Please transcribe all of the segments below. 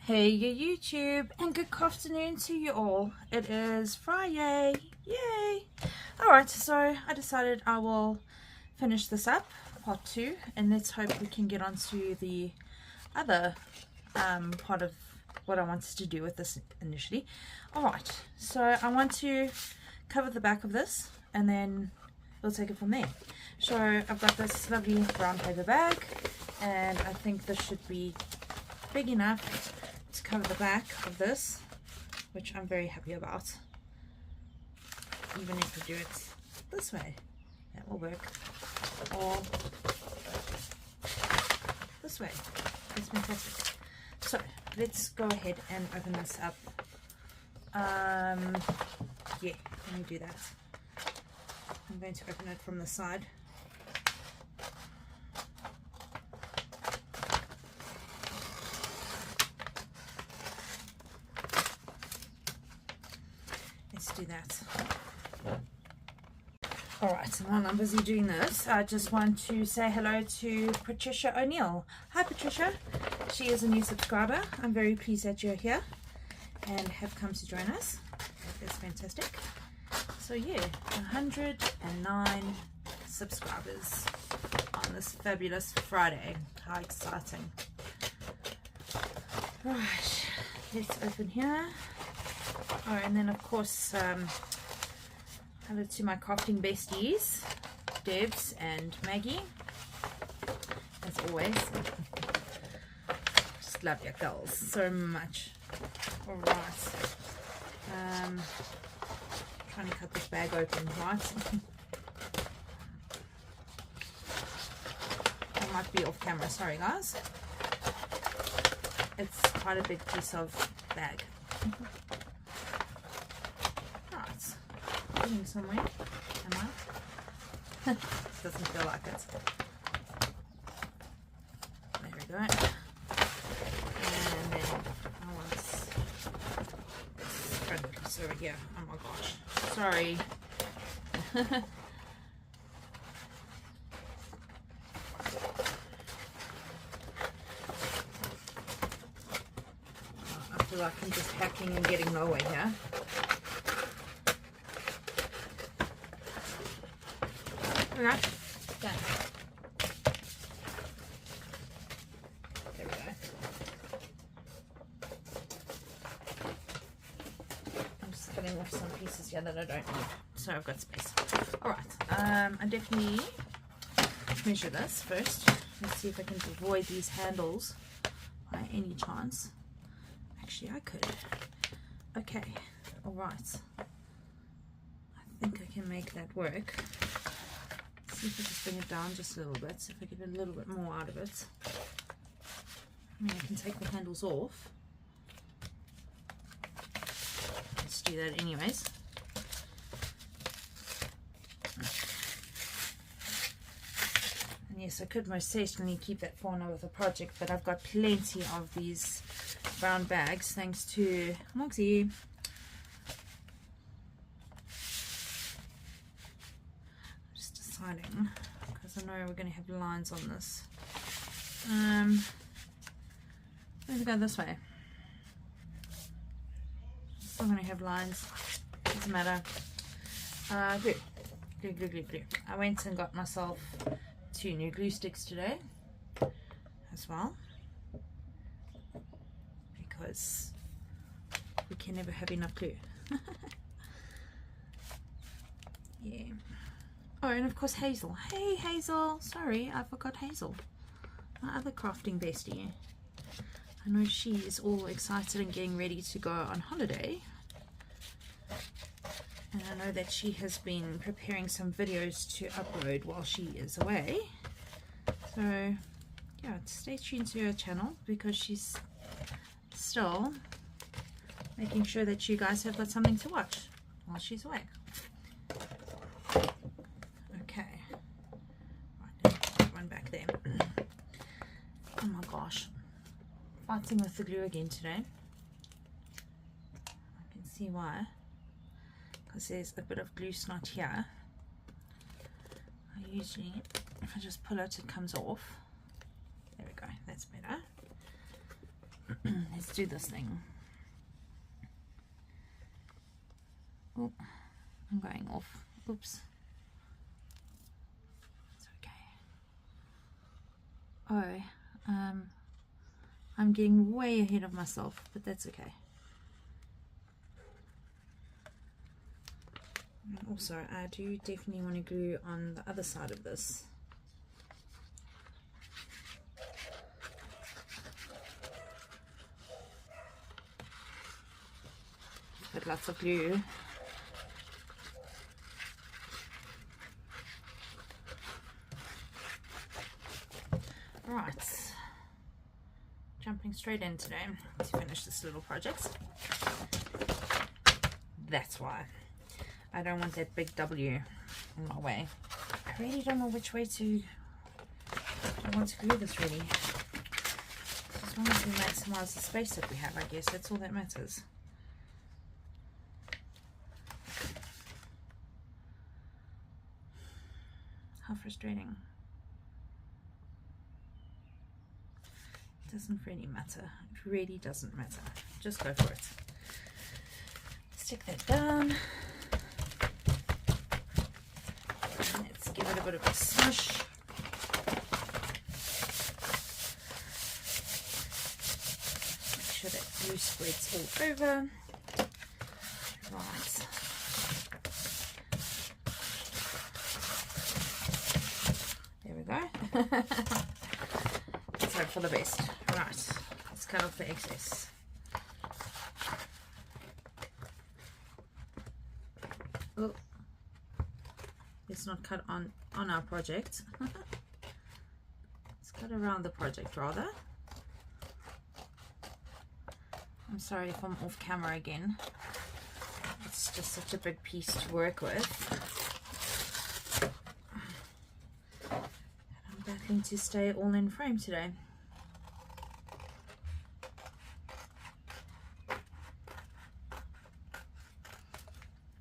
Hey you YouTube, and good afternoon to you all. It is Friday, yay! Alright, so I decided I will finish this up, part 2, and let's hope we can get on to the other part of what I wanted to do with this initially. Alright, so I want to cover the back of this and then we'll take it from there. So I've got this lovely brown paper bag, and I think this should be big enough to cover the back of this, which I'm very happy about. Even if we do it this way, that will work, or this way. It's fantastic. So let's go ahead and open this up. Yeah, let me do that. I'm going to open it from the side. Let's do that. Alright, so while I'm busy doing this, I just want to say hello to Patricia O'Neill. Hi Patricia, she is a new subscriber. I'm very pleased that you're here and have come to join us. That is fantastic. So yeah, 109 subscribers on this fabulous Friday. How exciting. Right, let's open here. Oh, and then of course, hello to my crafting besties, Debs and Maggie, as always. Just love your girls so much. Alright, trying to cut this bag open, right? I might be off camera, sorry guys. It's quite a big piece of bag. Right, getting somewhere, am I? Doesn't feel like it. There we go. And then I want this front piece over here. Oh my gosh. Sorry. I feel like I'm just hacking and getting nowhere here. Okay, done. There we go. I'm just cutting off some pieces here that I don't need, so I've got space. Alright, I definitely measure this first. Let's see if I can avoid these handles by any chance. Actually, I could. Okay, alright. I think I can make that work. See if I just bring it down just a little bit, see if I get a little bit more out of it. I mean, I can take the handles off. Let's do that anyways. And yes, I could most certainly keep that for another project, but I've got plenty of these brown bags thanks to Maggie. Because I know we're going to have lines on this. Let's go this way. Still going to have lines. Doesn't matter. Glue. Glue, glue, glue, glue. I went and got myself 2 new glue sticks today as well, because we can never have enough glue. Yeah. Oh, and of course Hazel. Hey Hazel, sorry, I forgot Hazel, my other crafting bestie. I know she is all excited and getting ready to go on holiday, and I know that she has been preparing some videos to upload while she is away. So yeah, stay tuned to her channel, because she's still making sure that you guys have got something to watch while she's away. Back there. Oh my gosh, fighting with the glue again today. I can see why, because there's a bit of glue snot here. I usually, if I just pull it, it comes off. There we go, that's better. Let's do this thing. Oh, I'm going off. Oops. It's okay. Oh, I'm getting way ahead of myself, but that's okay. And also, I do definitely want to glue on the other side of this. Put lots of glue. Right, jumping straight in today to finish this little project. That's why I don't want that big W in my way. I really don't know which way to I want to glue this really. As long as we maximize the space that we have, I guess that's all that matters. How frustrating. It doesn't really matter. It really doesn't matter. Just go for it. Stick that down. Let's give it a bit of a smush. Make sure that glue spreads all over. Right. There we go. Let's hope for the best. Right. Let's cut off the excess. Oh. Let's not cut on our project. Let's cut around the project rather. I'm sorry if I'm off camera again. It's just such a big piece to work with. I'm battling to stay all in frame today.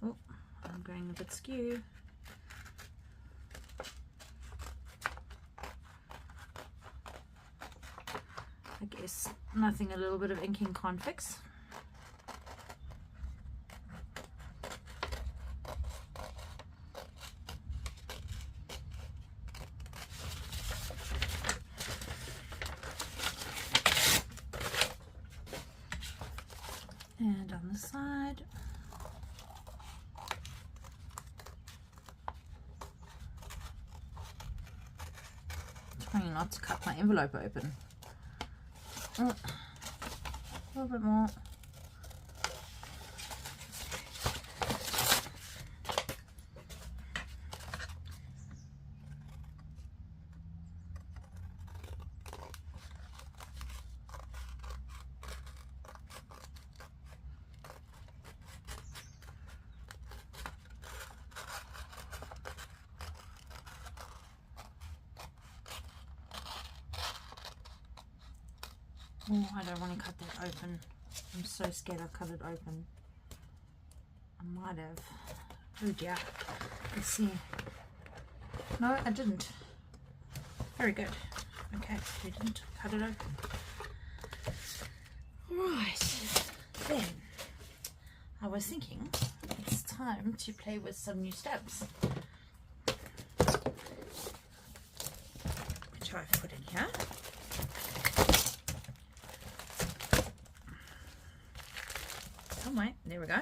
Oh, I'm going a bit skew. I guess nothing a little bit of inking can't fix. And on the side. Trying not to cut my envelope open. Oh, a little bit more. Oh, I don't want to cut that open. I'm so scared I'll cut it open. I might have. Oh dear. Let's see. No, I didn't. Very good. Okay, we didn't cut it open. Right. Then, I was thinking it's time to play with some new stabs. Which I've put in here. Somewhere, there we go.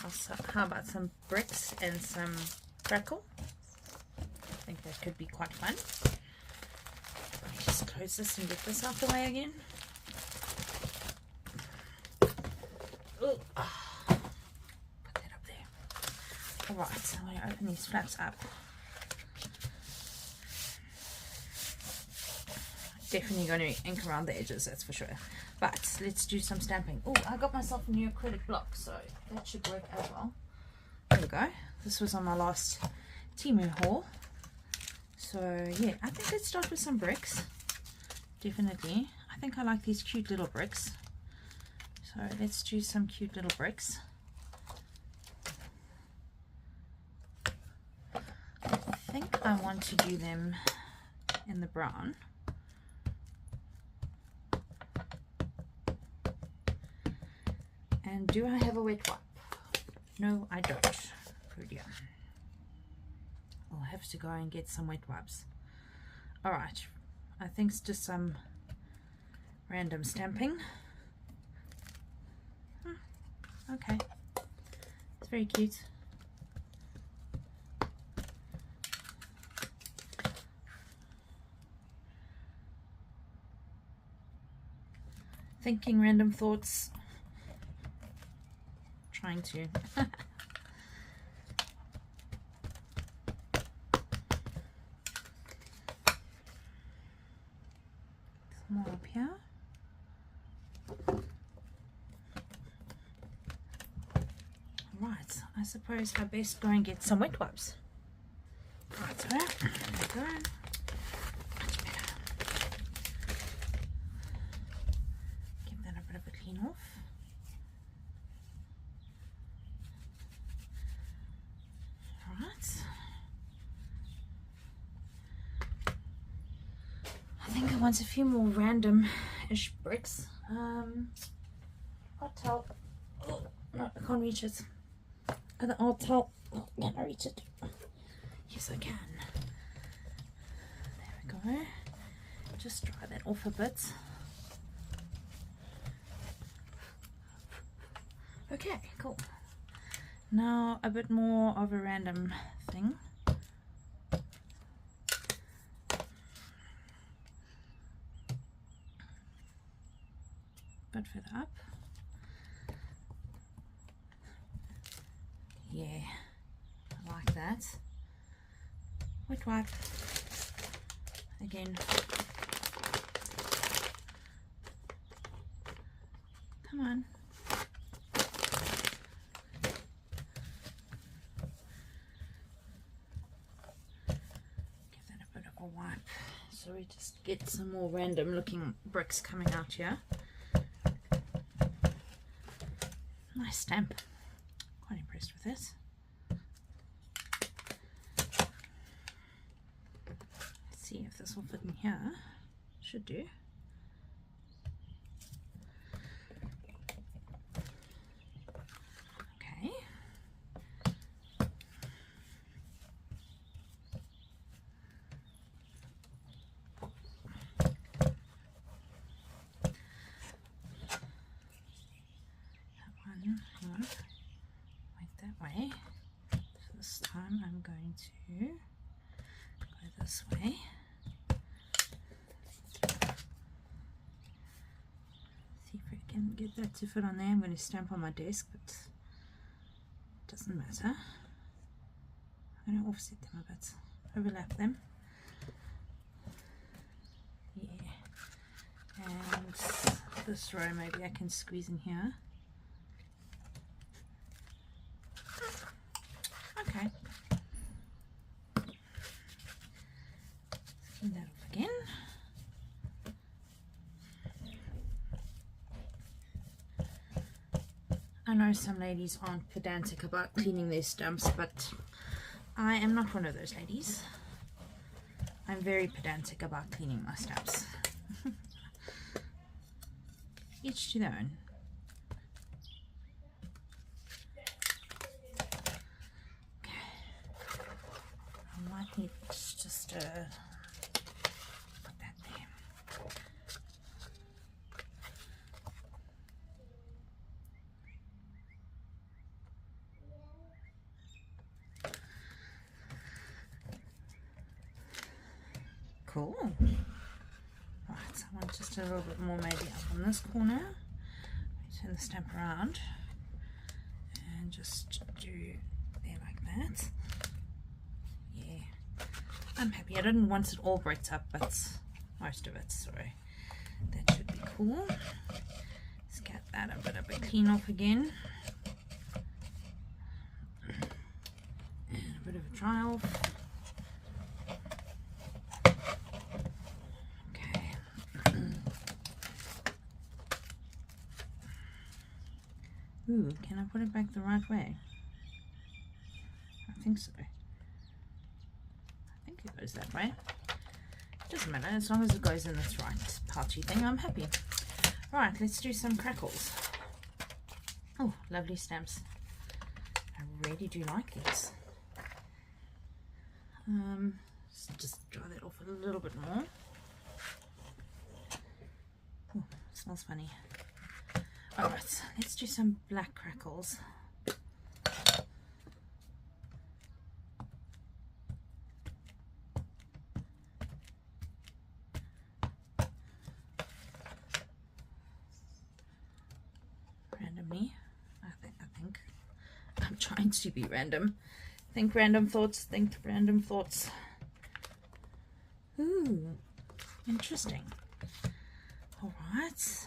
Also, how about some bricks and some crackle? I think that could be quite fun. Let me just close this and get this out the way again. Ooh. Put that up there. Alright, so I'm going to open these flaps up. Definitely going to ink around the edges, that's for sure. But let's do some stamping. Oh, I got myself a new acrylic block, so that should work as well. There we go. This was on my last Temu haul. So yeah, I think let's start with some bricks. Definitely. I think I like these cute little bricks. So let's do some cute little bricks. I think I want to do them in the brown. And do I have a wet wipe? No, I don't. Oh dear. I'll have to go and get some wet wipes. Alright, I think it's just some random stamping. Okay, it's very cute. Thinking random thoughts. Trying to. Some more up here. Right, I suppose I best go and get some wet wipes. Right, so there we go. Much better. Give that a bit of a clean off. Alright. I think I want a few more random-ish bricks. I'll tell. Oh, no, I can't reach it. I'll tell. Oh, can I reach it? Yes, I can. There we go. Just dry that off a bit. Okay, cool. Now a bit more of a random thing. Bit further up. Yeah, I like that. Wet wipe. Again. Come on. Give that a bit of a wipe. So we just get some more random looking bricks coming out here. Nice stamp. Quite impressed with this. Let's see if this will fit in here. Should do. Okay. Hang on. Wait that way. So this time I'm going to go this way. See if I can get that to fit on there. I'm going to stamp on my desk, but it doesn't matter. I'm going to offset them a bit, overlap them. Yeah. And this row maybe I can squeeze in here. Okay. Clean that off again. I know some ladies aren't pedantic about cleaning their stumps, but I am not one of those ladies. I'm very pedantic about cleaning my stumps. Each to their own. Need just put that there. Cool. Right, so I want just a little bit more maybe up on this corner. Turn the stamp around and just do there like that. I'm happy. I didn't want it all bricked up, but most of it, so that should be cool. Let's get that a bit of a clean off again. And a bit of a dry off. Okay. Ooh, can I put it back the right way? I think so. It goes that way. Doesn't matter, as long as it goes in this right pouchy thing, I'm happy. Right, let's do some crackles. Oh, lovely stamps. I really do like these. Let's just dry that off a little bit more. Oh, it smells funny. Alright, let's do some black crackles. Randomly, I think I'm trying to be random. Think random thoughts, think random thoughts. Ooh, interesting. Alright.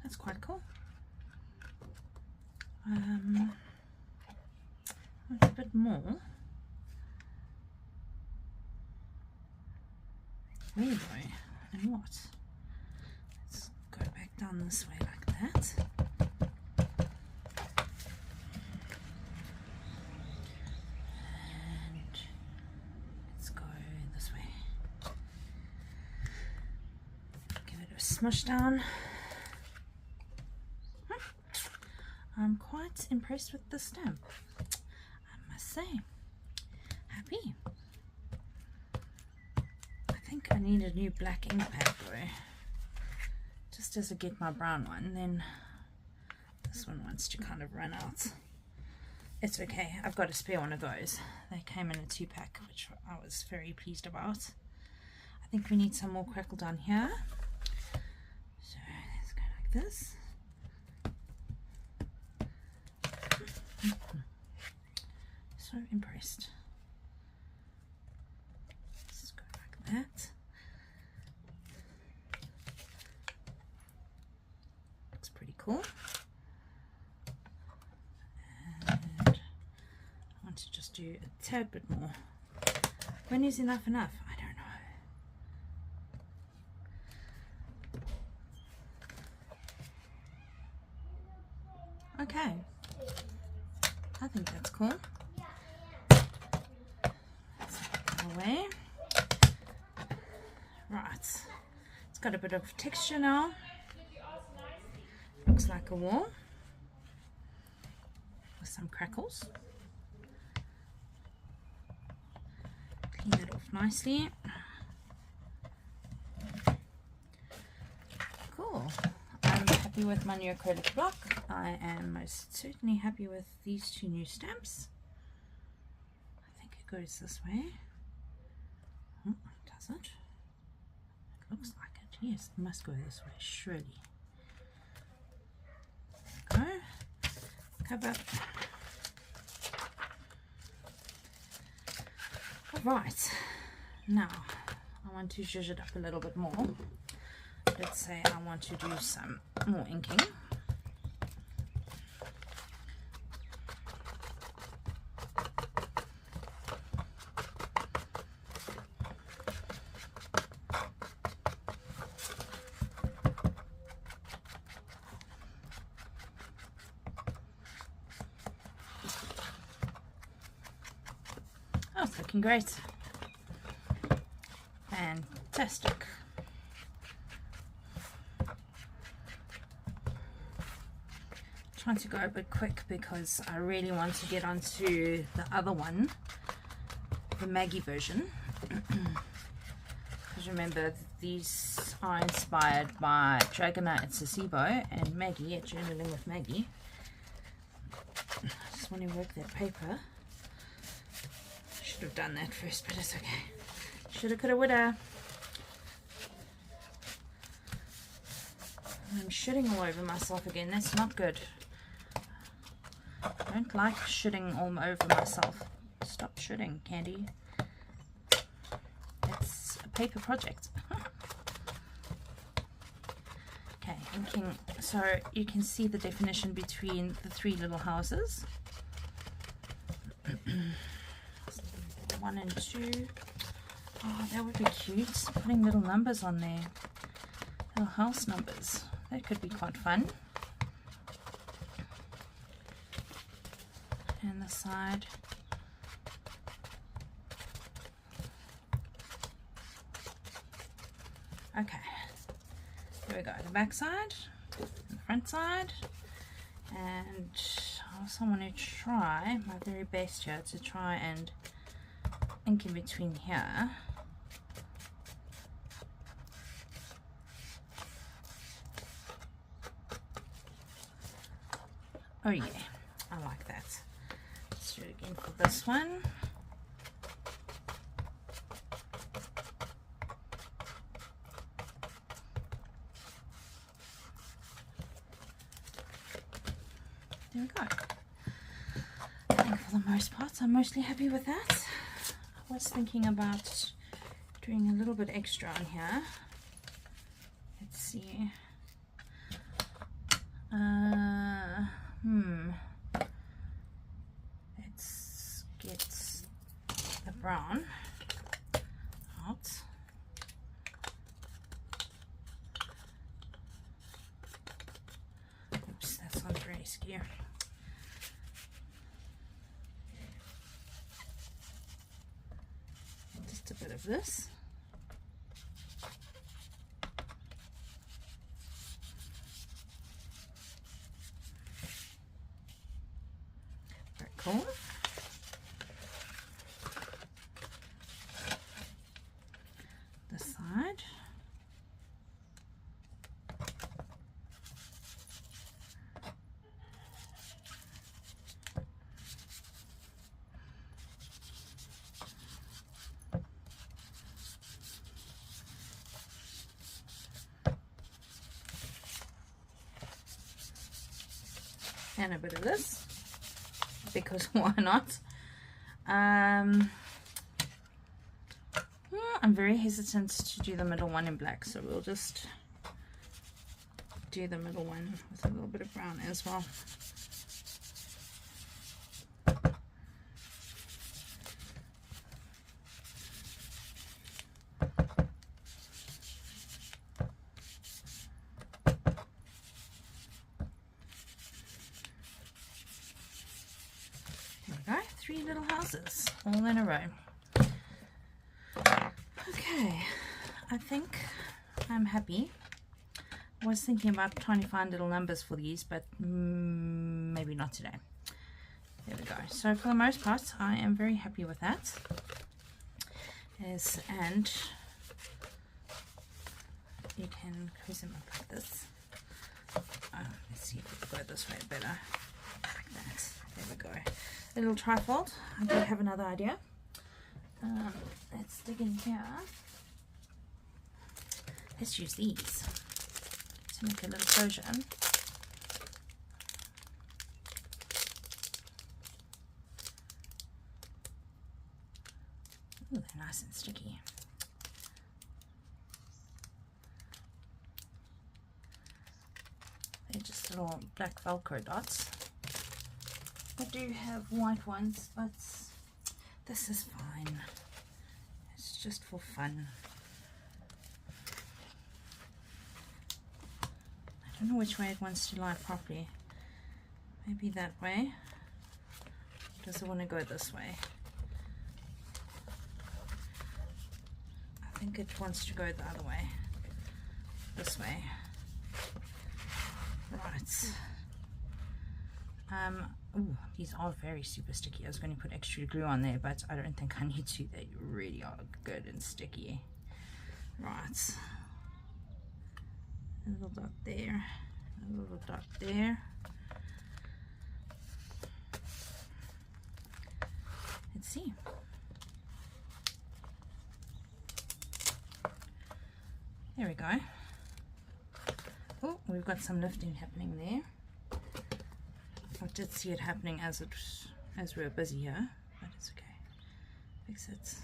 That's quite cool. A bit more. Where though? And what? Let's go back down this way like that. And let's go this way. Give it a smush down. I'm quite impressed with the stamp, I must say. Happy. I think I need a new black ink pad though. Just as I get my brown one, then this one wants to kind of run out. It's okay, I've got a spare one of those. They came in a 2-pack, which I was very pleased about. I think we need some more crackle down here. So let's go like this. So impressed. Let's go like that. Looks pretty cool. And I want to just do a tad bit more. When is enough enough? I don't know. Okay. I think that's cool. Let's put that away. Right, it's got a bit of texture now. Looks like a wall with some crackles. Clean it off nicely. Cool. I'm happy with my new acrylic block. I am most certainly happy with these 2 new stamps. I think it goes this way. Oh, does it? It looks like it. Yes, it must go this way, surely. There we go. Cover. Alright, now I want to zhuzh it up a little bit more. Let's say I want to do some more inking. Oh, it's looking great. Fantastic. Trying to go a bit quick because I really want to get onto the other one, the Maggie version. Because remember, these are inspired by Dragana at Sasibo and Maggie at Journaling with Maggie. I just want to work that paper. Should have done that first, but it's okay. Shoulda, coulda, woulda. I'm shitting all over myself again. That's not good. I don't like shitting all over myself. Stop shitting, Candy. It's a paper project. Okay, inking. So you can see the definition between the 3 little houses. 1 and 2. Oh, that would be cute. Putting little numbers on there. little house numbers. That could be quite fun. And the side. Okay, here we go, the back side, and the front side, and I also want to try my very best here to try and ink in between here. Oh yeah, I like that. Let's do it again for this one. There we go. I think for the most part, I'm mostly happy with that. I was thinking about doing a little bit extra on here. Let's see. Let's get the brown out. Oops, that sounds very scary. Just a bit of this. Very cool. This side. And a bit of this, because why not? I'm very hesitant to do the middle one in black, so we'll just do the middle one with a little bit of brown as well. Three little houses all in a row. Okay, I think I'm happy. I was thinking about trying to find little numbers for these, but maybe not today. There we go. So for the most part, I am very happy with that. Yes, and you can close them up like this. Let's see if we can go this way better. Like that. There we go. A little trifold. I do have another idea. Let's dig in here. Let's use these to make a little closure. Ooh, they're nice and sticky. They're just little black Velcro dots. I do have white ones, but this is fine. It's just for fun. I don't know which way it wants to lie properly. Maybe that way. Does it want to go this way? I think it wants to go the other way. This way. Right. Ooh, these are very super sticky. I was going to put extra glue on there, but I don't think I need to. They really are good and sticky. Right. A little dot there. A little dot there. Let's see. There we go. Oh, we've got some lifting happening there. I did see it happening as we were busy here, but it's okay. Fix it.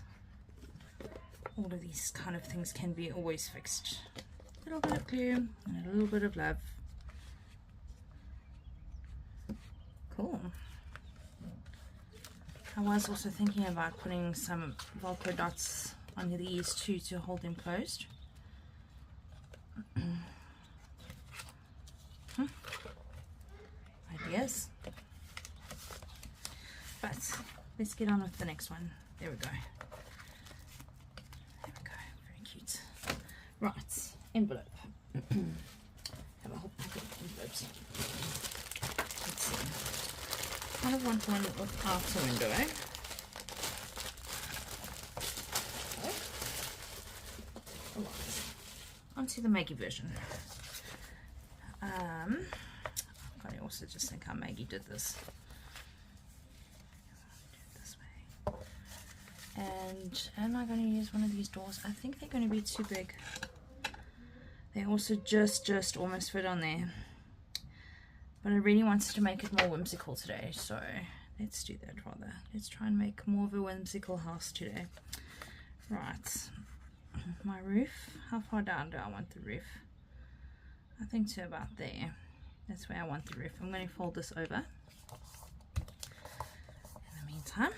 All of these kind of things can be always fixed. A little bit of glue and a little bit of love. Cool. I was also thinking about putting some Velcro dots on these too to hold them closed. let's get on with the next one. There we go. There we go. Very cute. Right, envelope. Have a whole packet of envelopes. Let's see. I kind of want one without a window. Onto the Maggie version. I also just think how Maggie did this. This way. And am I going to use one of these doors? I think they're going to be too big. They also just almost fit on there. But I really wanted to make it more whimsical today, so let's do that rather. Let's try and make more of a whimsical house today. Right. My roof. How far down do I want the roof? I think to about there. That's where I want the roof. I'm going to fold this over. In the meantime.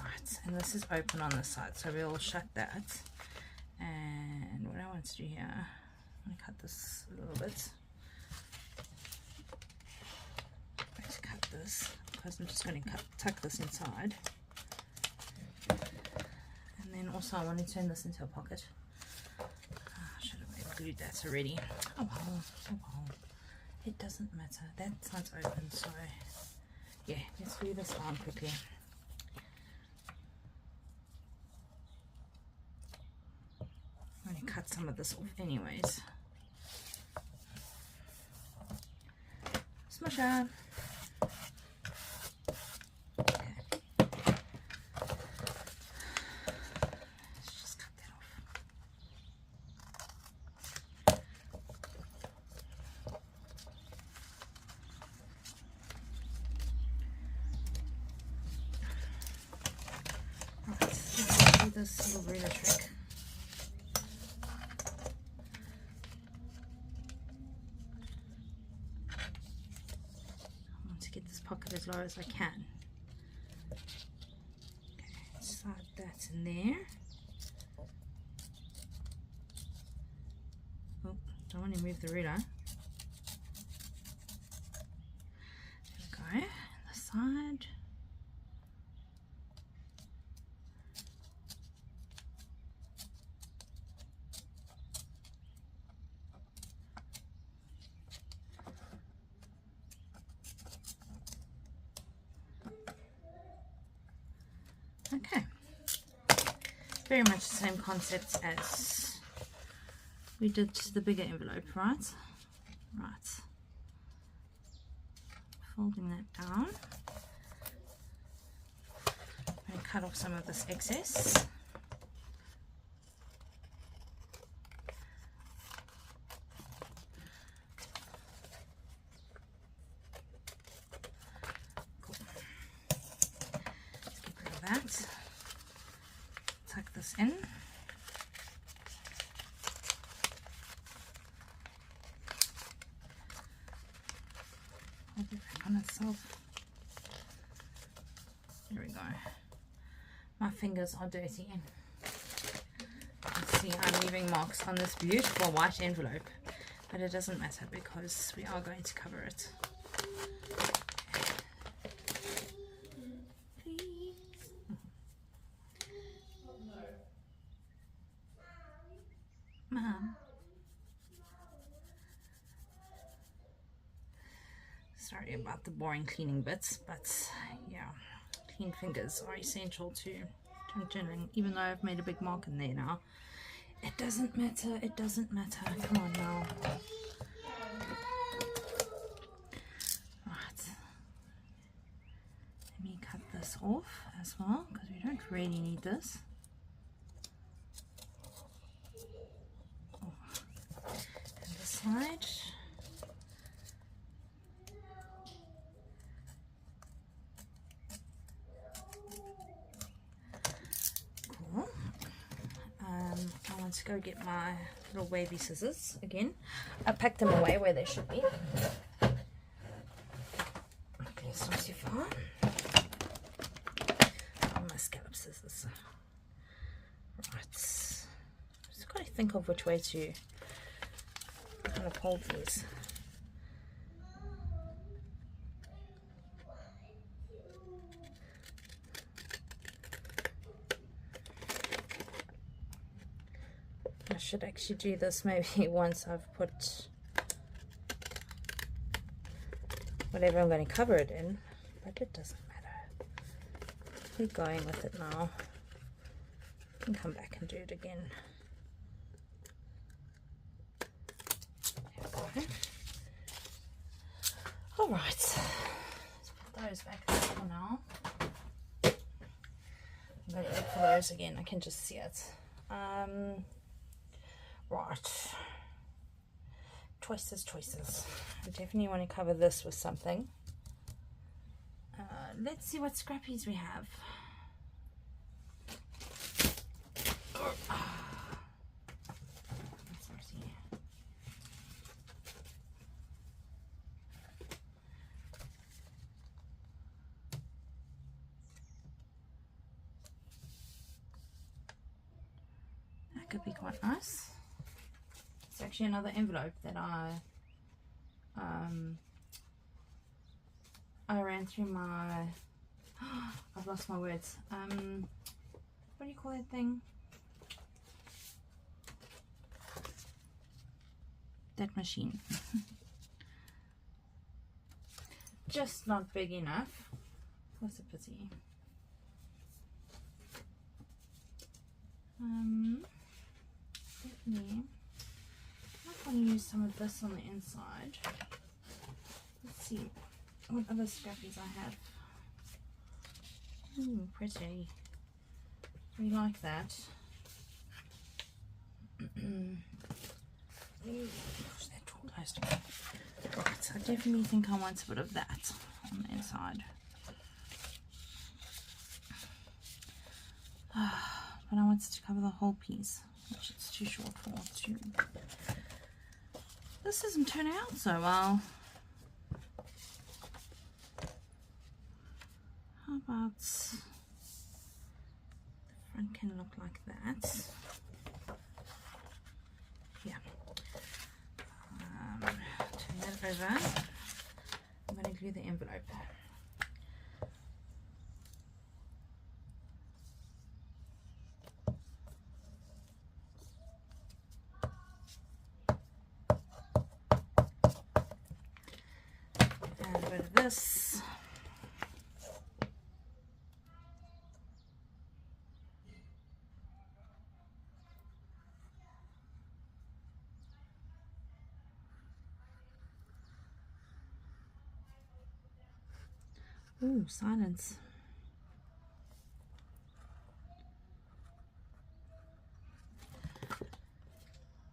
Right, and this is open on this side, so we'll shut that. And what I want to do here, I'm going to cut this a little bit. I'm going to cut this because I'm just going to tuck this inside. And then also I want to turn this into a pocket. I should have maybe glued that already. Oh well, oh well. It doesn't matter. That side's open, so yeah, let's glue this on quickly. I'm going to cut some of this off anyways. Smush her. This little ruler trick. I want to get this pocket as low as I can. Okay, slide that in there. Oh, don't want to move the ruler. There we go. The side. Okay, very much the same concept as we did the bigger envelope, right? Right. Folding that down. I'm going to cut off some of this excess. That. Tuck this in. Hold it back on itself. There we go. My fingers are dirty. You see, I'm leaving marks on this beautiful white envelope, but it doesn't matter because we are going to cover it. Mom. Sorry about the boring cleaning bits, but yeah, clean fingers are essential to journaling. Even though I've made a big mark in there now, it doesn't matter. It doesn't matter. Come on now. Right. Let me cut this off as well because we don't really need this. Side. Cool. I want to go get my little wavy scissors again. I packed them away where they should be. Okay, it's not too far. Oh, my scallop scissors. Right. Just got to think of which way to kind of hold these. should actually do this maybe once I've put whatever I'm going to cover it in, but it doesn't matter. We're going with it now. I can come back and do it again. There we go. Alright, let's put those back there for now. I'm going to look for those again, I can just see it. Right. Choices. I definitely want to cover this with something. Let's see what scrappies we have. That could be quite nice. It's actually another envelope that I ran through my I've lost my words. What do you call that thing? That machine. Just not big enough. What's a pity? Definitely. I want to use some of this on the inside. Let's see what other scrappies I have. Ooh, pretty. We like that. Push that tool close to me. Right, I definitely think I want a bit of that on the inside. But I want it to cover the whole piece, which it's too short for too. This isn't turning out so well. How about the front can look like that? Yeah. Turn that over. I'm going to glue the envelope. And a bit of this. Ooh, silence.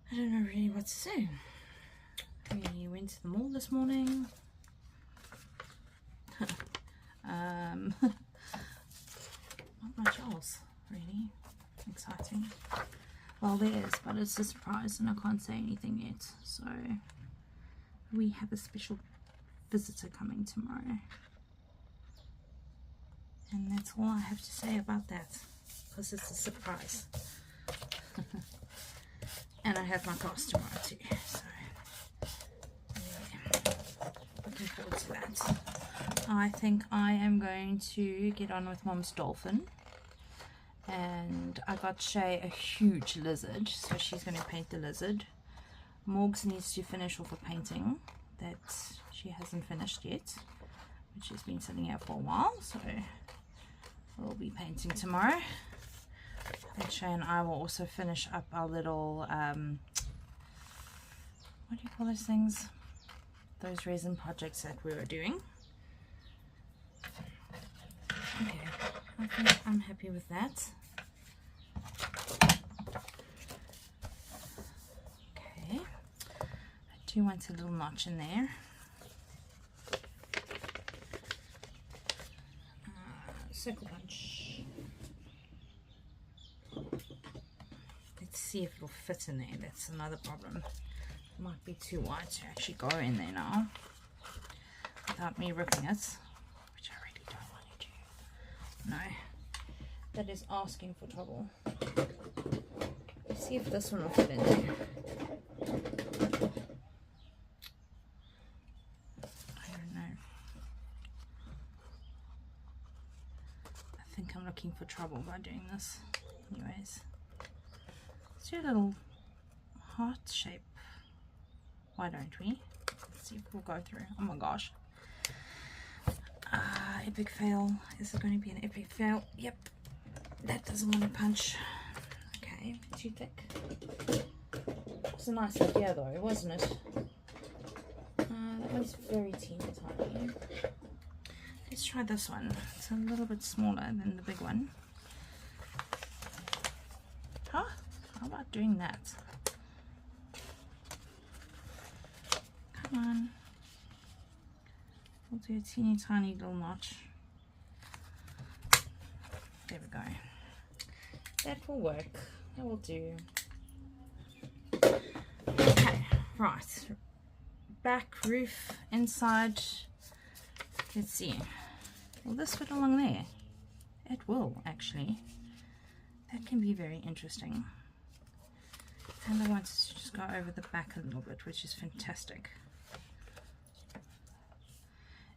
I don't know really what to say. We went to the mall this morning. Not much else, really exciting. Well, there is, but it's a surprise and I can't say anything yet. So, we have a special visitor coming tomorrow. And that's all I have to say about that, because it's a surprise. And I have my class tomorrow too, so yeah, looking forward to that. I think I am going to get on with Mom's dolphin, and I got Shay a huge lizard, so she's going to paint the lizard. Morgs needs to finish off a painting that she hasn't finished yet, which has been sitting here for a while, so we'll be painting tomorrow. I think Shay and I will also finish up our little, what do you call those things? Those resin projects that we were doing. Okay, I think I'm happy with that. Okay, I do want a little notch in there. Circle punch. Let's see if it'll fit in there. That's another problem. It might be too wide to actually go in there now without me ripping it, which I really don't want to do. No, that is asking for trouble. Let's see if this one will fit in there. Looking for trouble by doing this. Anyways, let's do a little heart shape. Why don't we? Let's see if we'll go through. Oh my gosh. Epic fail. Is it going to be an epic fail? Yep. That doesn't want to punch. Okay, too thick. It's a nice idea though, wasn't it? That one's very teeny tiny. Let's try this one. It's a little bit smaller than the big one. Huh? How about doing that? Come on. We'll do a teeny tiny little notch. There we go. That will work. That will do. Okay, right. Back, roof, inside. Let's see. Will this fit along there? It will, actually. That can be very interesting. And I want to just go over the back a little bit, which is fantastic.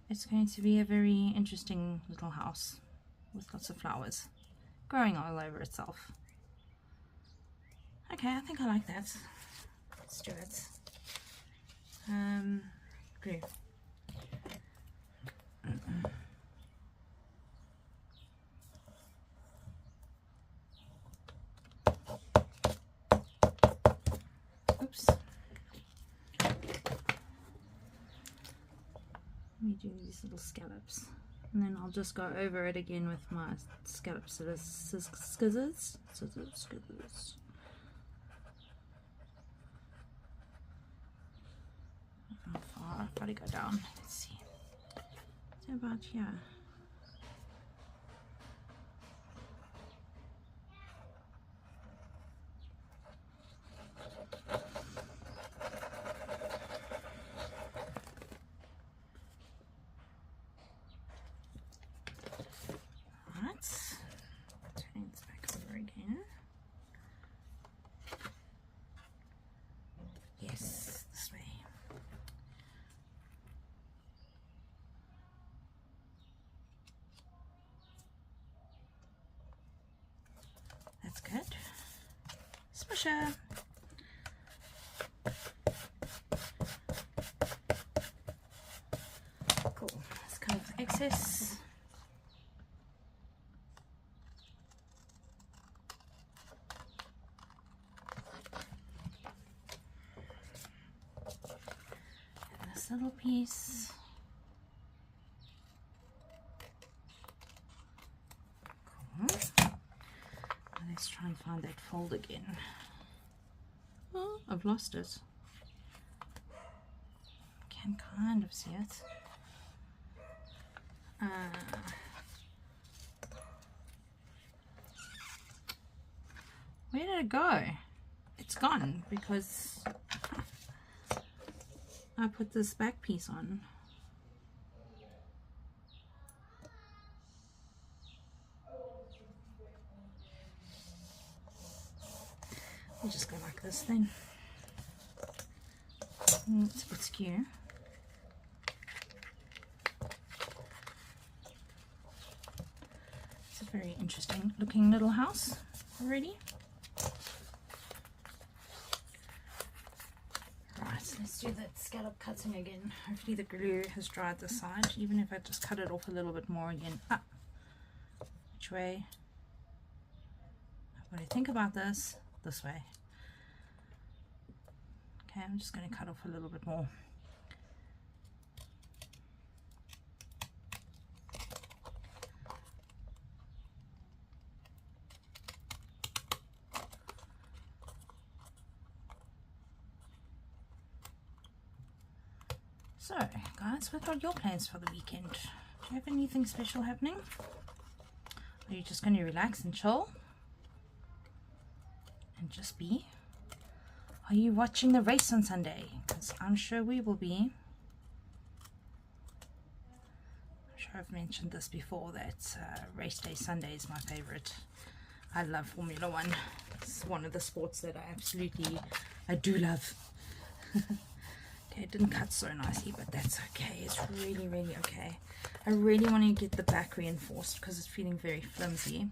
It's going to be a very interesting little house with lots of flowers growing all over itself. Okay, I think I like that. Let's do it. Glue. Oops. Let me do these little scallops, and then I'll just go over it again with my scallop scissors. How far? I've got to go down. Let's see. So about here. Turning this back over again. Yes, this way. That's good. Smusher. Cool. Let's cut off the excess. Little piece. Cool. Now let's try and find that fold again. Oh, I've lost it. Can kind of see it. Where did it go? It's gone because I put this back piece on. We'll just go like this then. It's a bit skew. It's a very interesting looking little house already. Let's do that scallop cutting again. Hopefully the glue has dried this side, even if I just cut it off a little bit more again. Which way? I've got to think about this way. Okay, I'm just going to cut off a little bit more. So, guys, what are your plans for the weekend? Do you have anything special happening? Are you just going to relax and chill? And just be? Are you watching the race on Sunday? Because I'm sure we will be. I'm sure I've mentioned this before, that race day Sunday is my favorite. I love Formula One. It's one of the sports that I do love. Okay, it didn't cut so nicely, but that's okay. It's really, really okay. I really want to get the back reinforced because it's feeling very flimsy.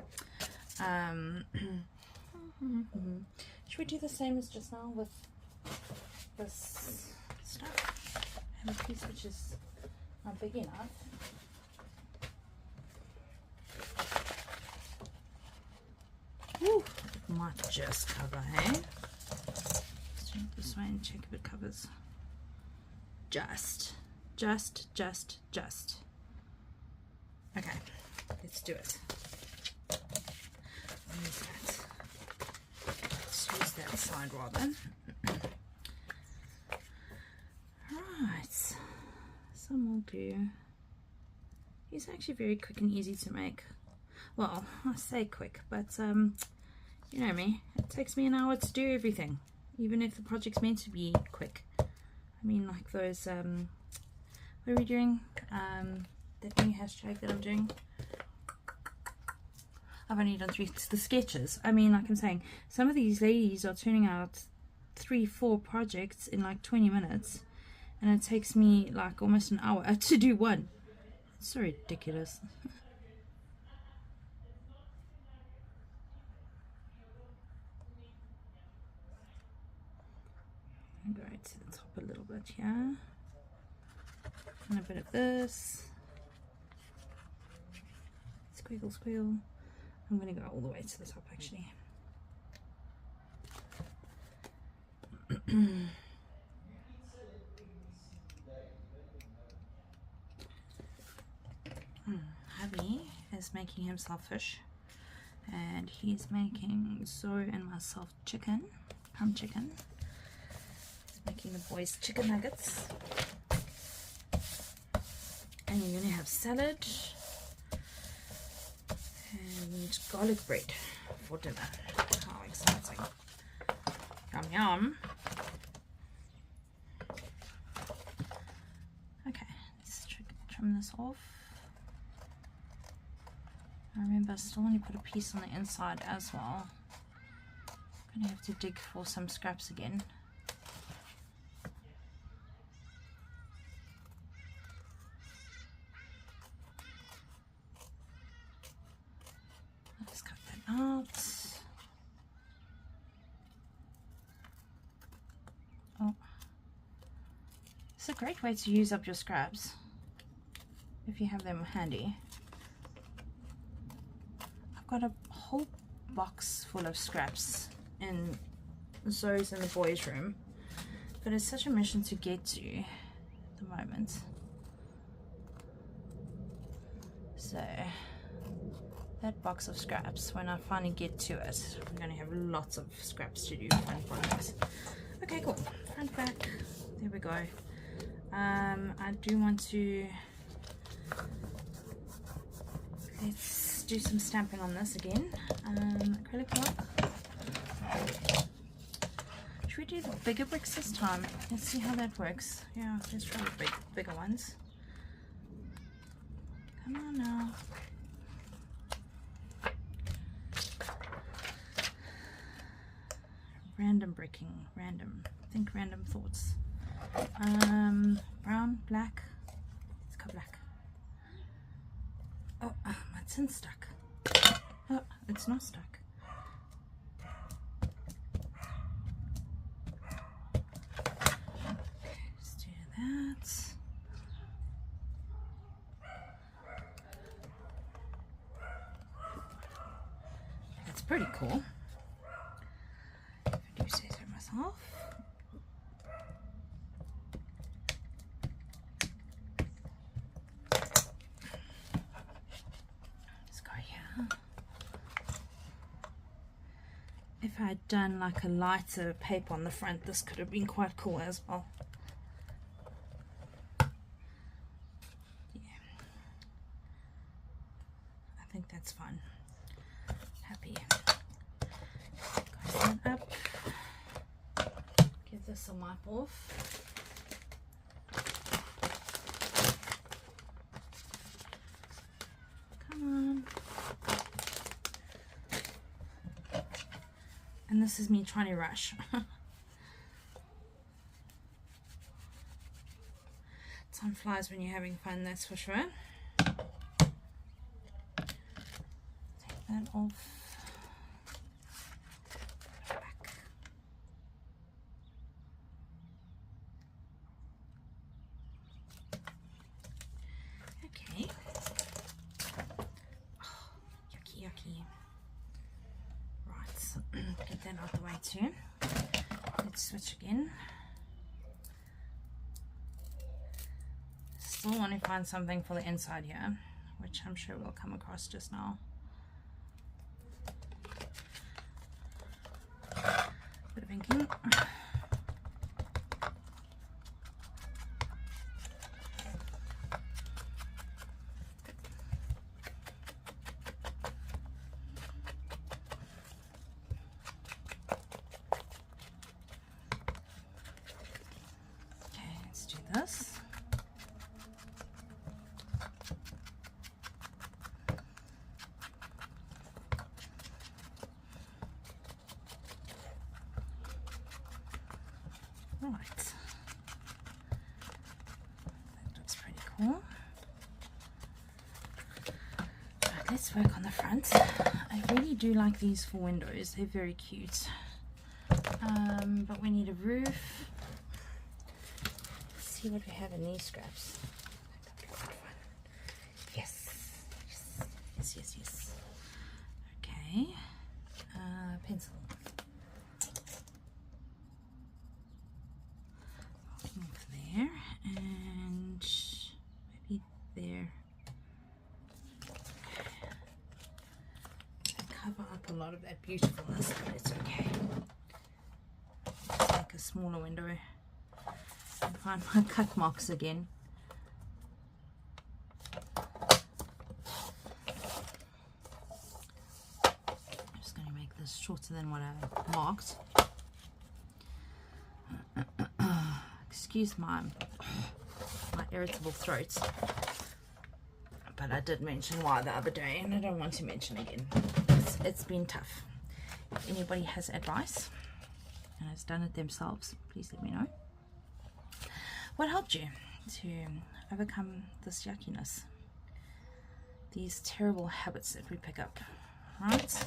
Should we do the same as just now with this stuff. I have a piece which is not big enough. Woo, it might just cover, hey? Let's turn it this way and check if it covers. Just. Okay, let's do it. Use that. Let's use that side rather. Right, some will do. He's actually very quick and easy to make. Well, I say quick, but you know me, it takes me an hour to do everything, even if the project's meant to be quick. I mean, like those, what are we doing? That new hashtag that I'm doing. I've only done 3, the sketches. I mean, like I'm saying, some of these ladies are turning out 3-4 projects in like 20 minutes, and it takes me like almost an hour to do one. It's so ridiculous. Go to the top a little bit here, and a bit of this. Squiggle, squiggle. I'm going to go all the way to the top actually. Hubby is making himself fish, and he's making Zoe and myself chicken, chicken. He's making the boys chicken nuggets, and you're going to have salad and garlic bread for dinner. How exciting! Yum yum. Okay, let's trim this off. I remember I still want to put a piece on the inside as well. I'm going to have to dig for some scraps again. Let's cut that out. Oh, it's a great way to use up your scraps if you have them handy. I've got a whole box full of scraps in Zoe's and the boys' room, but it's such a mission to get to at the moment. So that box of scraps, when I finally get to it, I'm going to have lots of scraps to do front projects. Okay, cool. Front, back. There we go. I do want to, let's do some stamping on this again. Acrylic block. Should we do the bigger bricks this time? Let's see how that works. Yeah, let's try the bigger ones. Come on now. Random bricking, random. Think random thoughts. Brown, black. Let's go black. Oh, my tin's stuck. Oh, it's not stuck. Okay, let's do that. That's pretty cool. If I do say so myself. Let's go here. If I had done like a lighter paper on the front, this could have been quite cool as well. Yeah, I think that's fun. Happy. Guys, that up. Give this a wipe off. Come on. And this is me trying to rush. Time flies when you're having fun, that's for sure. Take that off. Back. out the way too. Let's switch again. Still want to find something for the inside here, which I'm sure we'll come across just now. Bit of inking. Okay, let's do this. Right, that looks pretty cool. Right, let's work on the front. I really do like these for windows, they're very cute. But we need a roof. Let's see what we have in these scraps. Yes, yes, yes, yes, yes. Okay, pencil. There and maybe there. I cover up a lot of that beautifulness, but it's okay. Let's make a smaller window and find my cut marks again. I'm just going to make this shorter than what I marked. Excuse my irritable throat, but I did mention why the other day and I don't want to mention again. It's been tough. If anybody has advice and has done it themselves, please let me know. What helped you to overcome this yuckiness, these terrible habits that we pick up, right?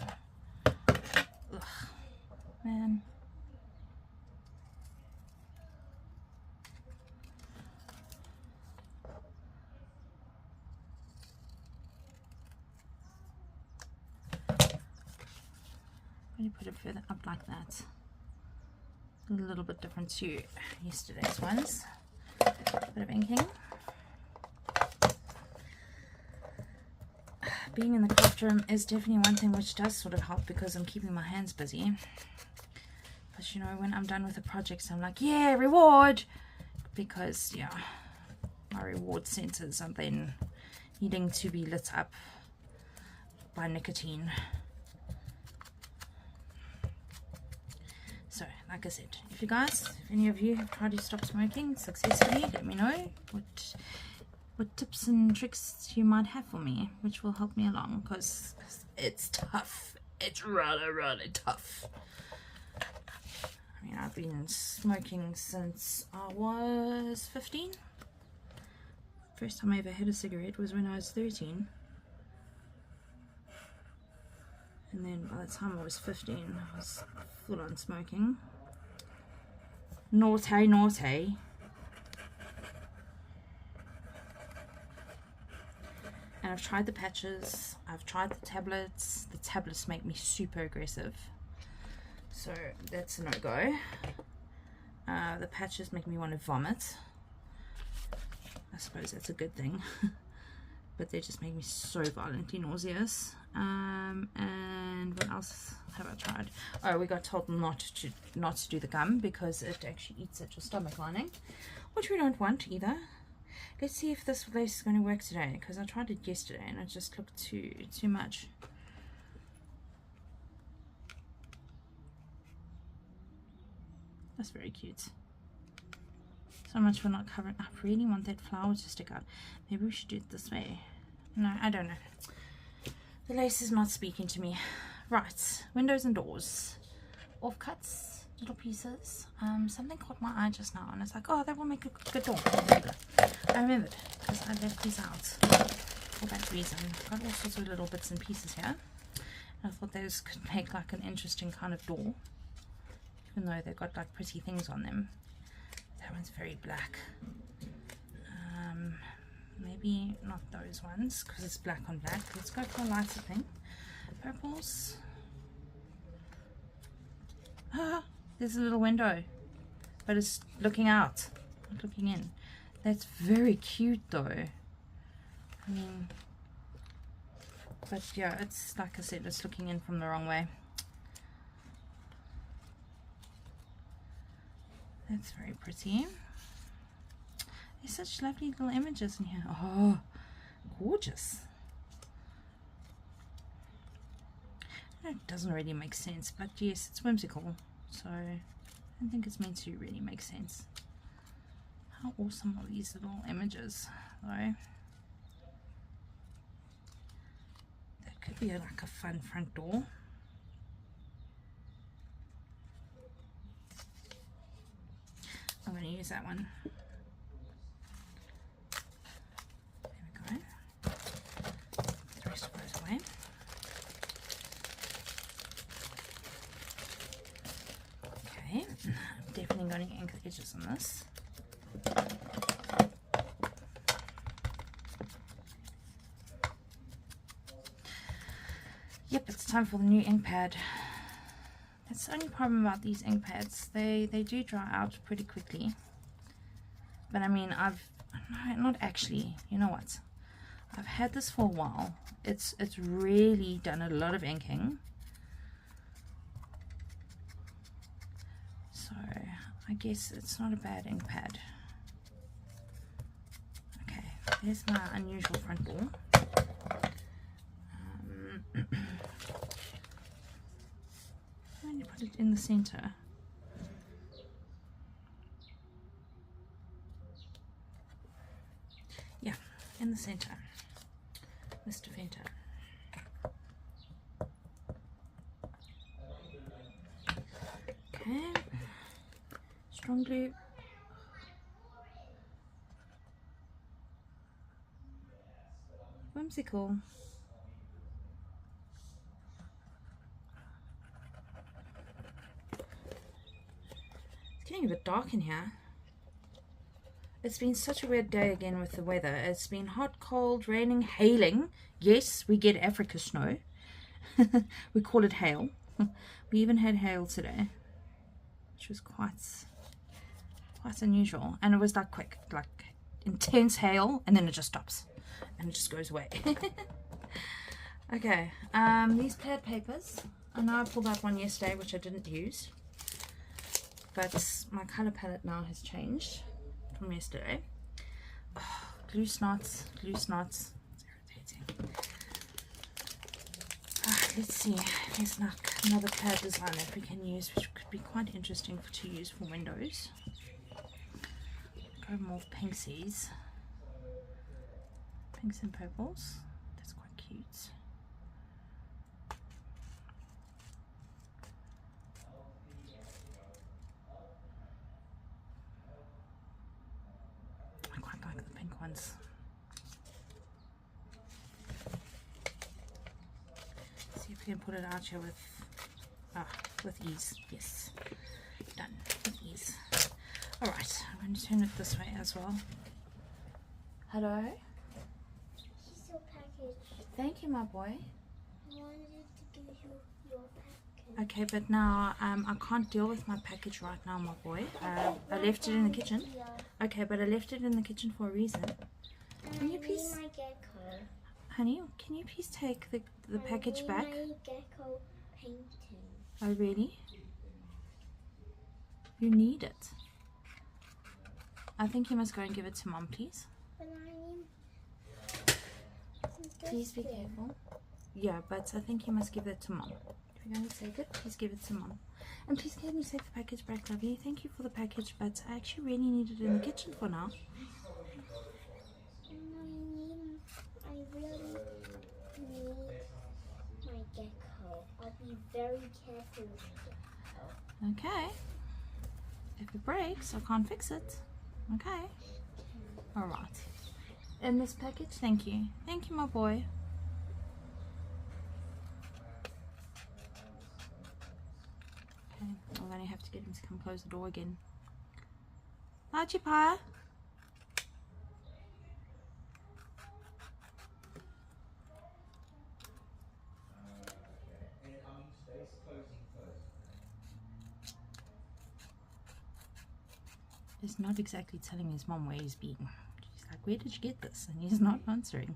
Ugh, man. Put it further up like that. A little bit different to yesterday's ones. Bit of inking. Being in the craft room is definitely one thing which does sort of help because I'm keeping my hands busy. But you know, when I'm done with the projects, I'm like, yeah, reward! Because, yeah, my reward centers are then needing to be lit up by nicotine. So, like I said, if any of you have tried to stop smoking successfully, let me know what tips and tricks you might have for me, which will help me along, because it's tough. It's really tough. I mean, I've been smoking since I was 15. First time I ever had a cigarette was when I was 13. And then by the time I was 15, I was full on smoking. Naughty, naughty. And I've tried the patches, I've tried the tablets. The tablets make me super aggressive, so that's a no-go. The patches make me want to vomit. I suppose that's a good thing. But they just make me so violently nauseous. And what else have I tried? Oh, we got told not to do the gum because it actually eats at your stomach lining, which we don't want either. Let's see if this lace is going to work today, because I tried it yesterday and it just looked too much. That's very cute. So much for not covering up. I really want that flower to stick out. Maybe we should do it this way. No, I don't know. The lace is not speaking to me. Right, windows and doors. Offcuts, little pieces. Something caught my eye just now and it's like, oh, that will make a good door. I remembered because I left these out for that reason. Got all sorts of little bits and pieces here. I thought those could make like an interesting kind of door, even though they've got like pretty things on them. That one's very black. Maybe not those ones because it's black on black. Let's go for a lighter thing. Purples. Ah, there's a little window, but it's looking out, not looking in. That's very cute though. I mean, but yeah, it's like I said, it's looking in from the wrong way. That's very pretty. There's such lovely little images in here. Oh, gorgeous. It doesn't really make sense, but yes, it's whimsical. So I don't think it's meant to really make sense. How awesome are these little images, though? That could be like a fun front door. I'm going to use that one. There we go. The rest goes away. Okay, I'm definitely going to ink the edges on this. Yep, it's time for the new ink pad. That's the only problem about these ink pads. They do dry out pretty quickly. But I mean, no, not actually. You know what? I've had this for a while. It's really done a lot of inking. So I guess it's not a bad ink pad. Okay, there's my unusual front door. I'm going to put it in the center. Yeah, in the center. Mr. Fenter. Okay. Strong glue. Whimsical. It's getting a bit dark in here. It's been such a weird day again with the weather. It's been hot, cold, raining, hailing. Yes, we get Africa snow. We call it hail. We even had hail today, which was quite unusual. And it was like quick, like intense hail, and then it just stops and it just goes away. Okay, these pad papers. I know I pulled out one yesterday which I didn't use, but my color palette now has changed from yesterday. Oh, glue snots, glue snots. It's irritating. Let's see, there's like another pad design that we can use, which could be quite interesting to use for windows. Go more pinksies, pinks and purples. That's quite cute. I quite like the pink ones. See if we can put it out here with ease. Yes, done with ease. All right, I'm going to turn it this way as well. Hello. Here's your package. Thank you, my boy. I wanted to give you your package. Okay, but now I can't deal with my package right now, my boy. I left it in the kitchen. Okay, but I left it in the kitchen for a reason. Can you please, my gecko. honey? Can you please take the package back? My gecko painting. Oh, really? You need it. I think you must go and give it to Mom, please. But I need. Please be careful. Yeah, but I think you must give it to Mom. If you're going to take it, please give it to Mom. And please can you take the package back, lovely? Thank you for the package, but I actually really need it in the kitchen for now. I really need my gecko. I'll be very careful with the gecko. Okay. If it breaks, I can't fix it. Okay. Alright. In this package, thank you. Thank you, my boy. Okay, I'm going to have to get him to come close the door again. Hi, Chippa. not exactly telling his mom where he's been. She's like, where did you get this? And he's not answering.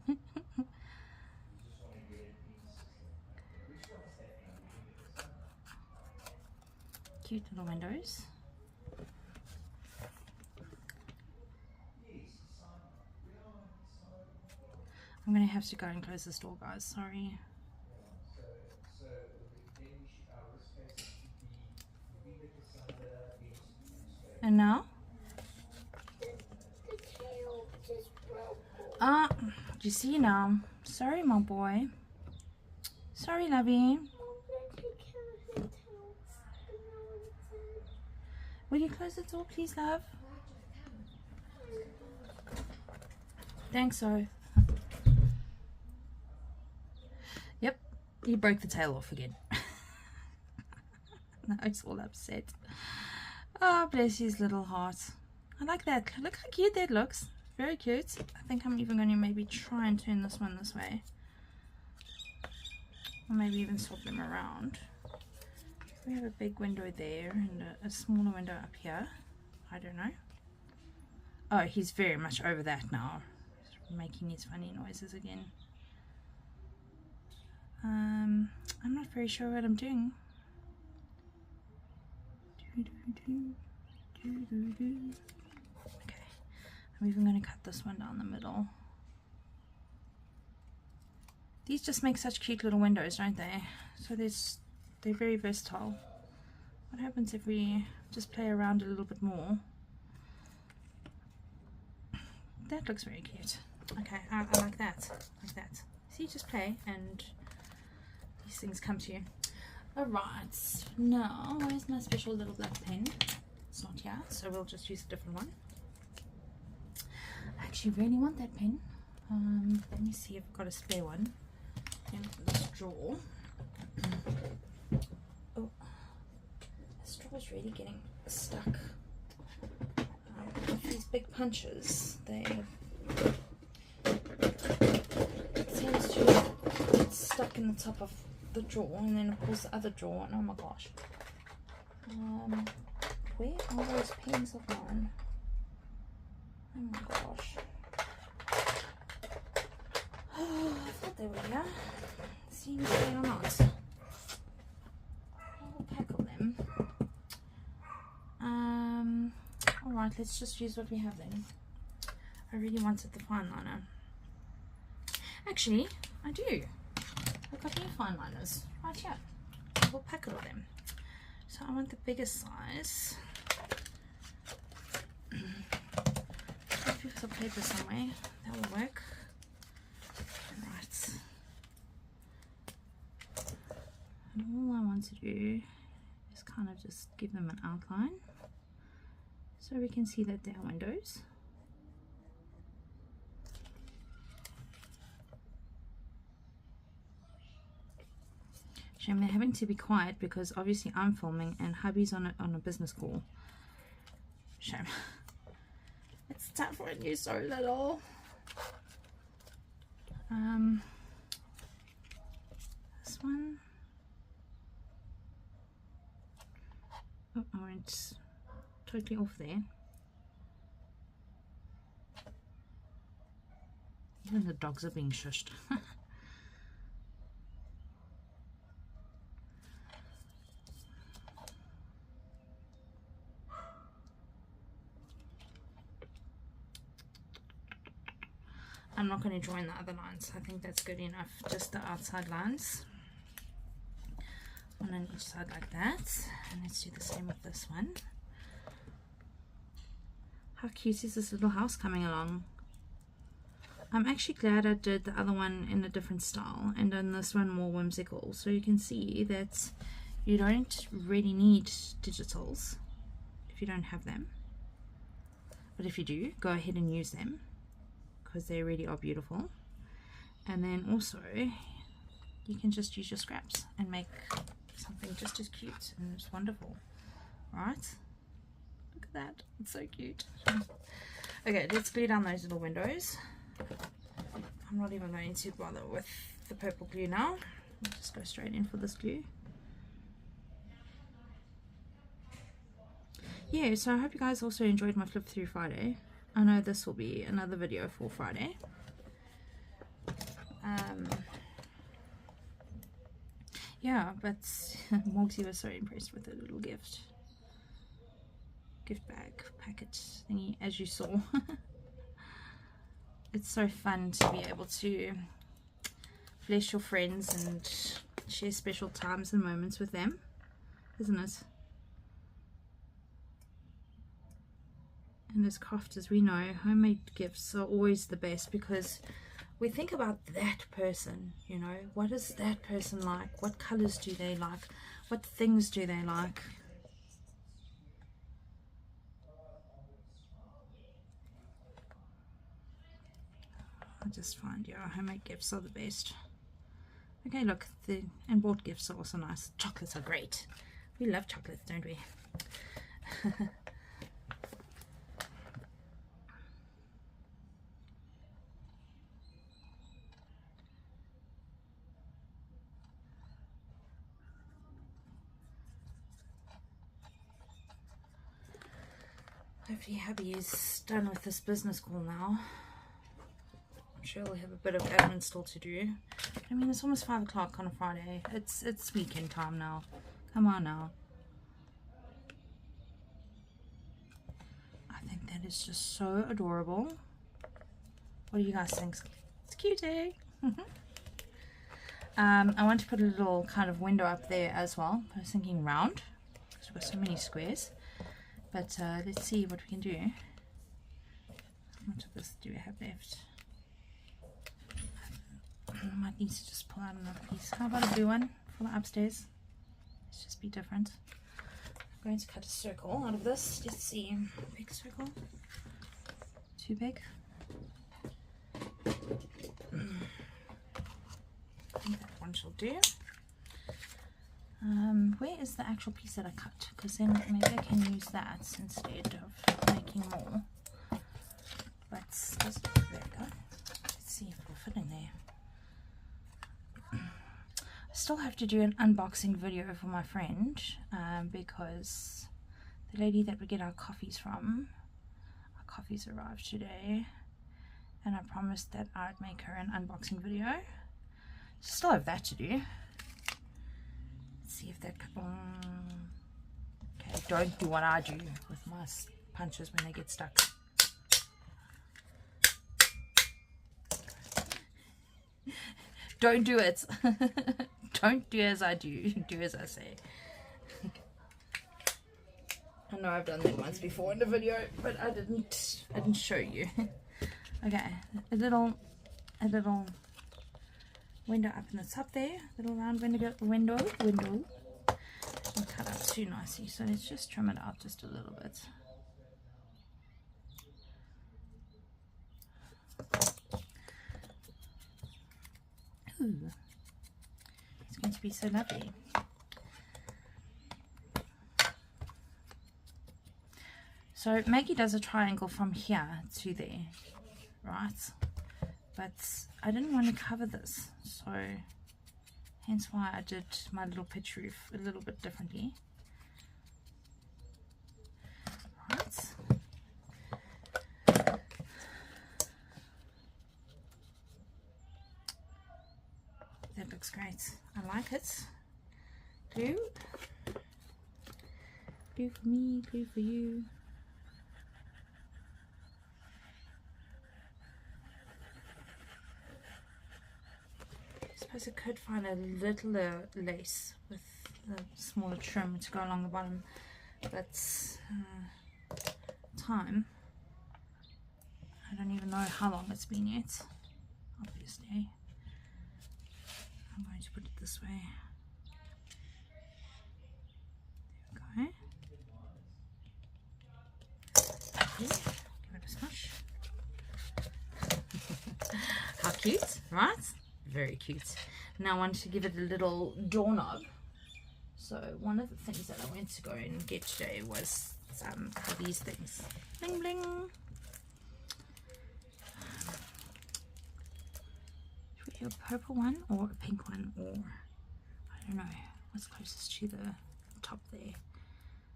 Cute little windows. I'm going to have to go and close this door, guys. Sorry. And now? The tail just broke. Ah, do you see now? Sorry, my boy. Sorry, lovey. Mom, let take care of the tail. And now it's dead. Will you close the door, please, love? Thanks, so. Yep, he broke the tail off again. Now he's all upset. Oh, bless his little heart. I like that. Look how cute that looks. Very cute. I think I'm even going to maybe try and turn this one this way. Or maybe even swap them around. We have a big window there and a smaller window up here. I don't know. Oh, he's very much over that now. He's making these funny noises again. I'm not very sure what I'm doing. Okay, I'm even going to cut this one down the middle. These just make such cute little windows, don't they? So they're very versatile. What happens if we just play around a little bit more? That looks very cute. Okay, I like that. Like that. See, just play and these things come to you. Alright, now where's my special little black pen? It's not here, so we'll just use a different one. I actually really want that pen. Let me see if I've got a spare one in this drawer. Oh, the straw's really getting stuck. With these big punches, they seem to get stuck in the top of the drawer, and then of course the other drawer, and oh my gosh. Where are those pens of mine? Oh my gosh. Oh, I thought they were here. Seems they are not. I'll packle them. Alright, let's just use what we have then. I really wanted the fine liner. Actually, I do. I've got new fine liners right here. We'll pack it all them. So I want the biggest size. A piece of paper somewhere. That will work. Right. And all I want to do is kind of just give them an outline so we can see that they are windows. Shame they're having to be quiet because obviously I'm filming and hubby's on a business call. Shame. It's time for a new so little. This one. Oh, I went totally off there. Even the dogs are being shushed. I'm not going to join the other lines. I think that's good enough. Just the outside lines. One on each side like that. And let's do the same with this one. How cute is this little house coming along? I'm actually glad I did the other one in a different style and done this one more whimsical. So you can see that you don't really need digitals if you don't have them. But if you do, go ahead and use them, because they really are beautiful. And then also you can just use your scraps and make something just as cute and it's wonderful, right? Look at that, it's so cute. Okay, let's glue down those little windows. I'm not even going to bother with the purple glue now. I'll just go straight in for this glue. yeah, so I hope you guys also enjoyed my flip through Friday. I know this will be another video for Friday. Yeah, but Mogsy was so impressed with the little gift bag packet thingy, as you saw. It's so fun to be able to bless your friends and share special times and moments with them, isn't it? And as crafters, we know homemade gifts are always the best because we think about that person, you know, what is that person like? What colors do they like? What things do they like? I just find, yeah, homemade gifts are the best. Okay, look, the bought gifts are also nice. Chocolates are great. We love chocolates, don't we? Hopefully hubby is done with this business call now. I'm sure we'll have a bit of admin still to do. I mean, it's almost 5 o'clock on a Friday. It's weekend time now. Come on now. I think that is just so adorable. What do you guys think? It's cute, eh? I want to put a little kind of window up there as well. I was thinking round because we've got so many squares. But let's see what we can do. How much of this do we have left? I might need to just pull out another piece. How about a blue one for the upstairs? Let's just be different. I'm going to cut a circle out of this. Let's see. Big circle. Too big. I think that one shall do. Where is the actual piece that I cut? Because then maybe I can use that instead of making more. But there we go. Let's see if it'll fit in there. I still have to do an unboxing video for my friend because the lady that we get our coffees from, our coffees arrived today, and I promised that I'd make her an unboxing video. Still have that to do. See if that okay, don't do what I do with my punches when they get stuck. Don't do it. Don't do as I do. Do as I say. I know I've done that once before in the video, but I didn't show you. Okay, a little window up in the top there, little round window. Don't cut out too nicely, so let's just trim it out just a little bit. Ooh, it's going to be so lovely. So Maggie does a triangle from here to there, right? But I didn't want to cover this, so hence why I did my little pitch roof a little bit differently. Right. That looks great. I like it. Glue. Glue for me, glue for you. I suppose I could find a little lace with a smaller trim to go along the bottom, but time, I don't even know how long it's been yet, obviously. I'm going to put it this way. There we go. Okay, give it a smush. How cute, right? Very cute. Now I want to give it a little doorknob. So one of the things that I went to go and get today was some of these things. Bling bling. Should we do a purple one or a pink one, or I don't know what's closest to the top there.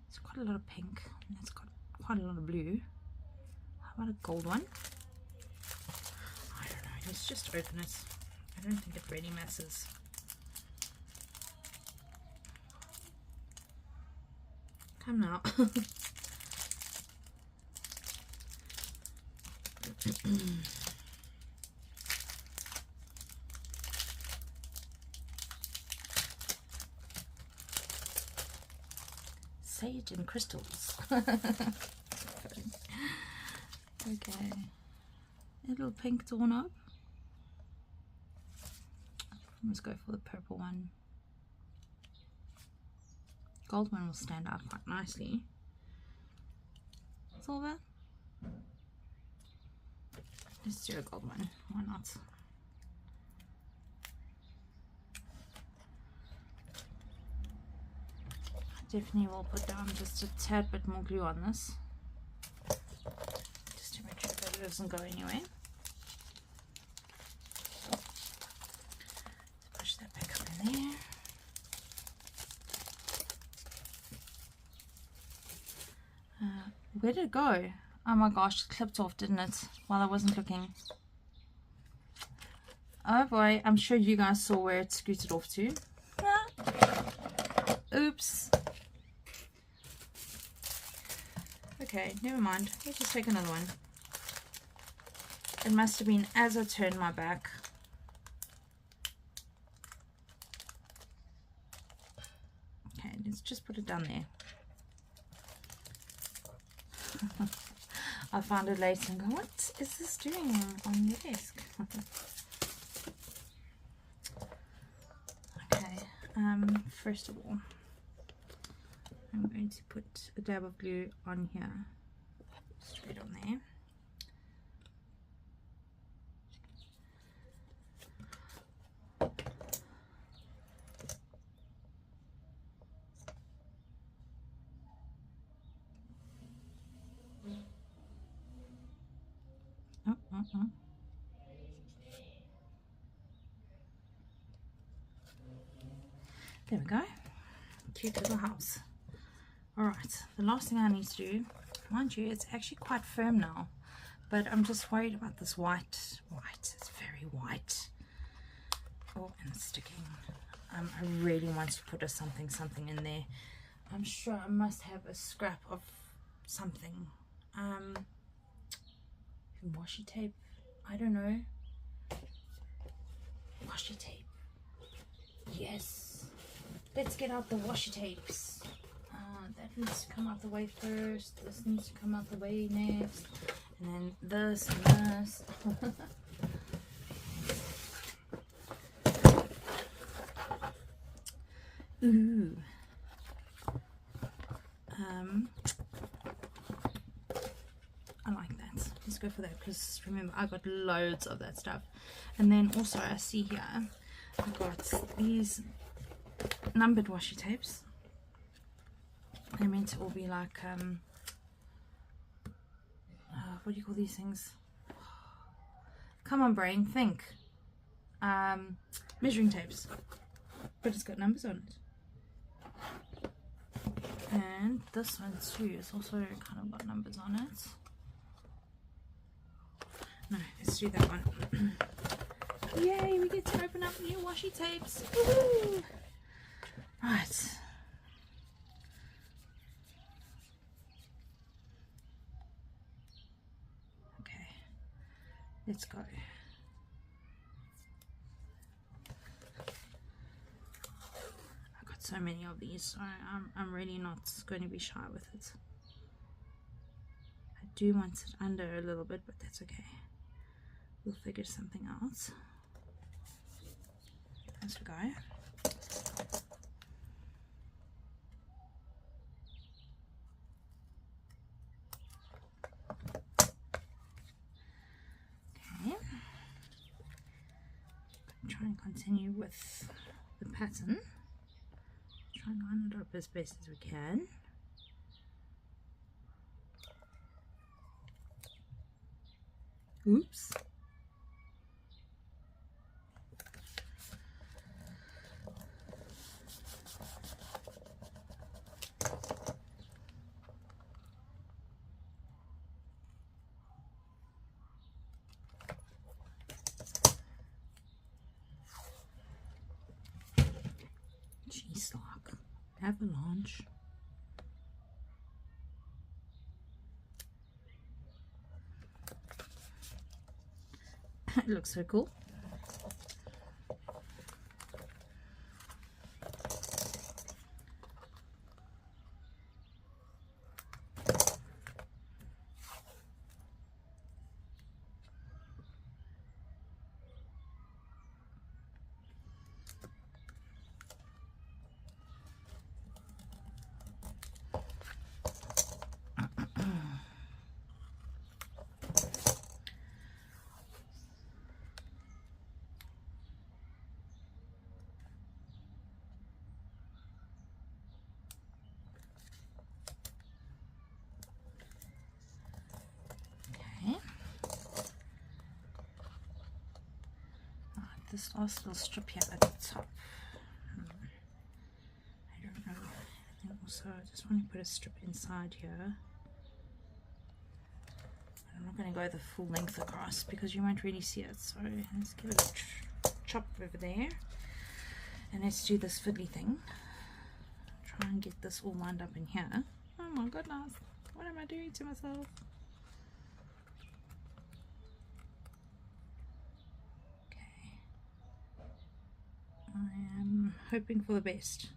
It's quite a lot of pink, and it's got quite a lot of blue. How about a gold one? I don't know, let's just open it. I don't think it really messes. Come now. Sage and crystals. Okay. A little pink doorknob. Let's go for the purple one. Gold one will stand out quite nicely. Silver. Let's do a gold one. Why not? Definitely will put down just a tad bit more glue on this, just to make sure that it doesn't go anywhere. Push that back up in there. Where did it go? Oh my gosh, it clipped off, didn't it? While I wasn't looking. Oh boy, I'm sure you guys saw where it scooted off to. Oops. Okay, never mind. We'll just take another one. It must have been as I turned my back. Okay, let's just put it down there. I found it later and go, what is this doing on your desk? Okay, first of all, I'm going to put a dab of glue on here, straight on there. There we go. Cute little house. Alright, the last thing I need to do, mind you, it's actually quite firm now, but I'm just worried about this white. It's very white. Oh, and it's sticking. I really want to put something in there. I'm sure I must have a scrap of something. Washi tape, I don't know. Washi tape. Yes. Let's get out the washi tapes. That needs to come out the way first. This needs to come out the way next. And then this and this. Ooh. I like that. Let's go for that because remember I got loads of that stuff. And then also I see here I got these numbered washi tapes. They're meant to all be like what do you call these things? Come on brain, think. Measuring tapes, but it's got numbers on it. And this one too is also kind of got numbers on it. No, let's do that one. Yay, we get to open up new washi tapes. Woohoo! Right. Okay, let's go. I've got so many of these, so I'm really not going to be shy with it. I do want it under a little bit, but that's okay. We'll figure something out as we go. Okay. Try and continue with the pattern. Try and line it up as best as we can. Oops. Avalanche. It looks so cool. This last little strip here at the top. I don't know. And also, I just want to put a strip inside here. I'm not going to go the full length across because you won't really see it. So let's give it a chop over there. And let's do this fiddly thing. Try and get this all lined up in here. Oh my goodness. What am I doing to myself? I am hoping for the best.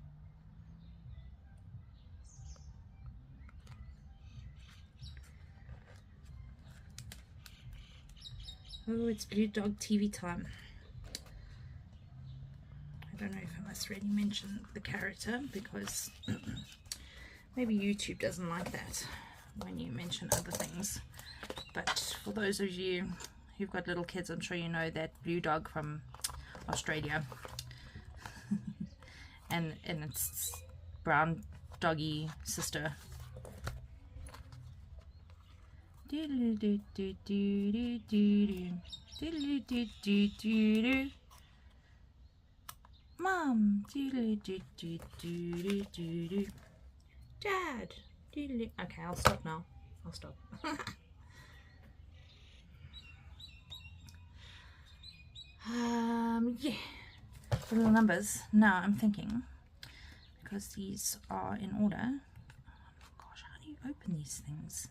Oh, it's Blue Dog TV time. I don't know if I must really mention the character because maybe YouTube doesn't like that when you mention other things. But for those of you who've got little kids, I'm sure you know that Blue Dog from Australia. and it's brown doggy sister. Mom. Dad. Okay, I'll stop now. I'll stop. Yeah. The little numbers. Now I'm thinking, because these are in order. Oh gosh, how do you open these things?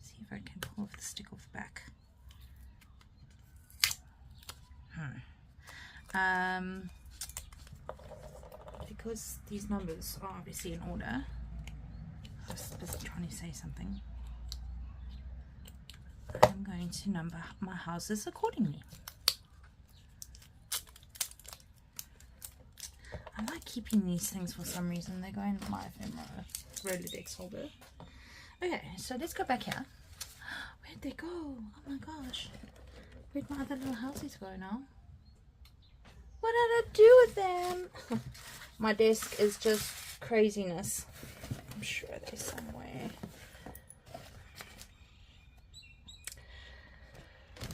See if I can pull off the stick off the back. Because these numbers are obviously in order. I was busy trying to say something. I'm going to number my houses accordingly. I like keeping these things for some reason. They go in my ephemera Rolodex holder. Okay, so let's go back here. Where'd they go? Oh my gosh. Where'd my other little houses go now? What did I do with them? My desk is just craziness. I'm sure they're somewhere.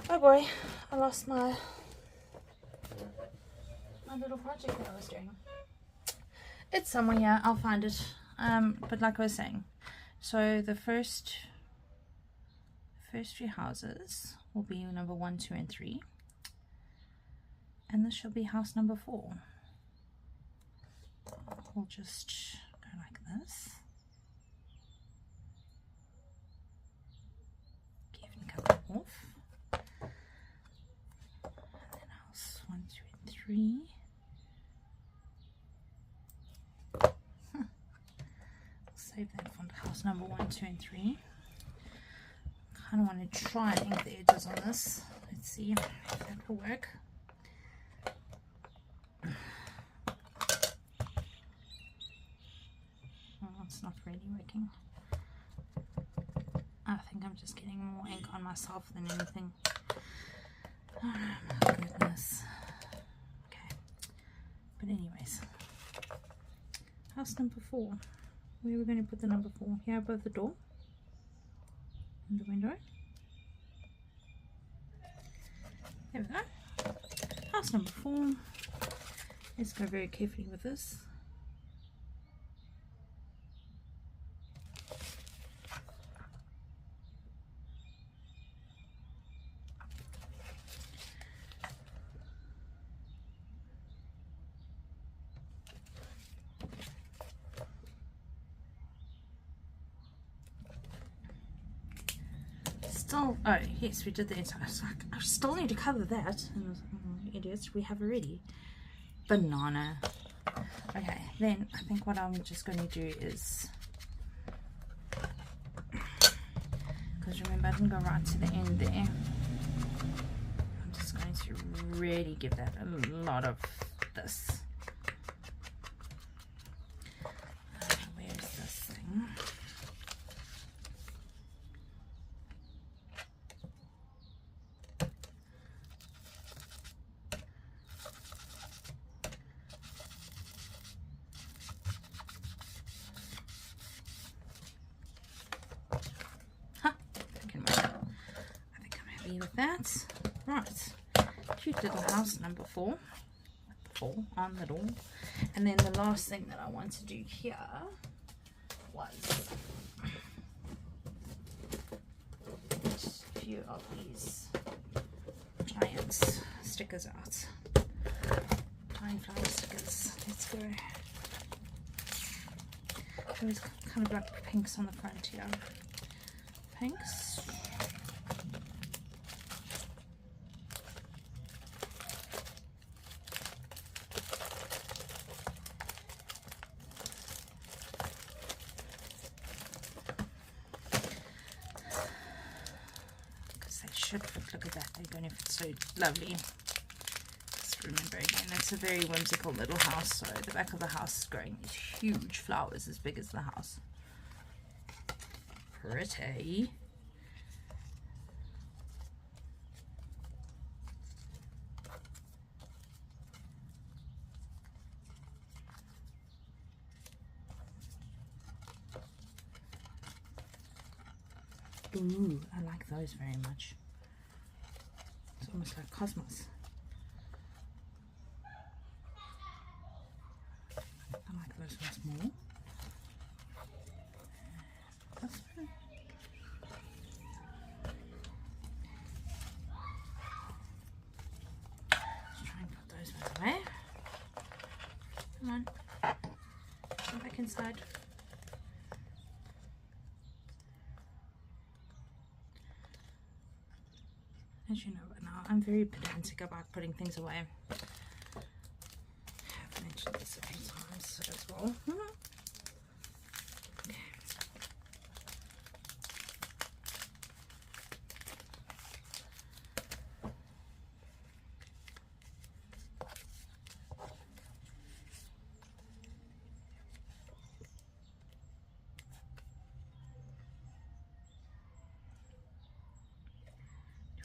Oh boy, I lost my little project that I was doing. It's somewhere, yeah, I'll find it. But like I was saying, so the first few houses will be number 1, 2, and 3. And this shall be house number 4. We'll just go like this. Give a couple off. And then house 1, 2, and 3. Save that for house number 1, 2, and 3. Kind of want to try and ink the edges on this. Let's see if that will work. Oh, it's not really working. I think I'm just getting more ink on myself than anything. Oh my goodness. Okay. But anyways, house number 4. Where are we going to put the number 4? Here above the door and the window. There we go. House number 4. Let's go very carefully with this. still, oh yes, we did the inside. I was like, I still need to cover that. And I was like, oh, idiots, we have already. Banana. Okay, then I think what I'm just going to do is, because remember I didn't go right to the end there, I'm just going to really give that a lot of this. Where's this thing? With that, right, cute little house number 4 with the 4 on the door. And then the last thing that I want to do here was get a few of these giant stickers out, giant flower stickers. Let's go. There's kind of like pinks on the front here, pinks. Look at that, they're going to fit so lovely. Just remember again, that's a very whimsical little house. So the back of the house is growing these huge flowers as big as the house. Pretty. Ooh, I like those very much. It's almost like cosmos. I like those ones more. Let's try and put those ones away. Come on. Go back inside. As you know by now, I'm very pedantic about putting things away. I've mentioned this a few times as well. Okay.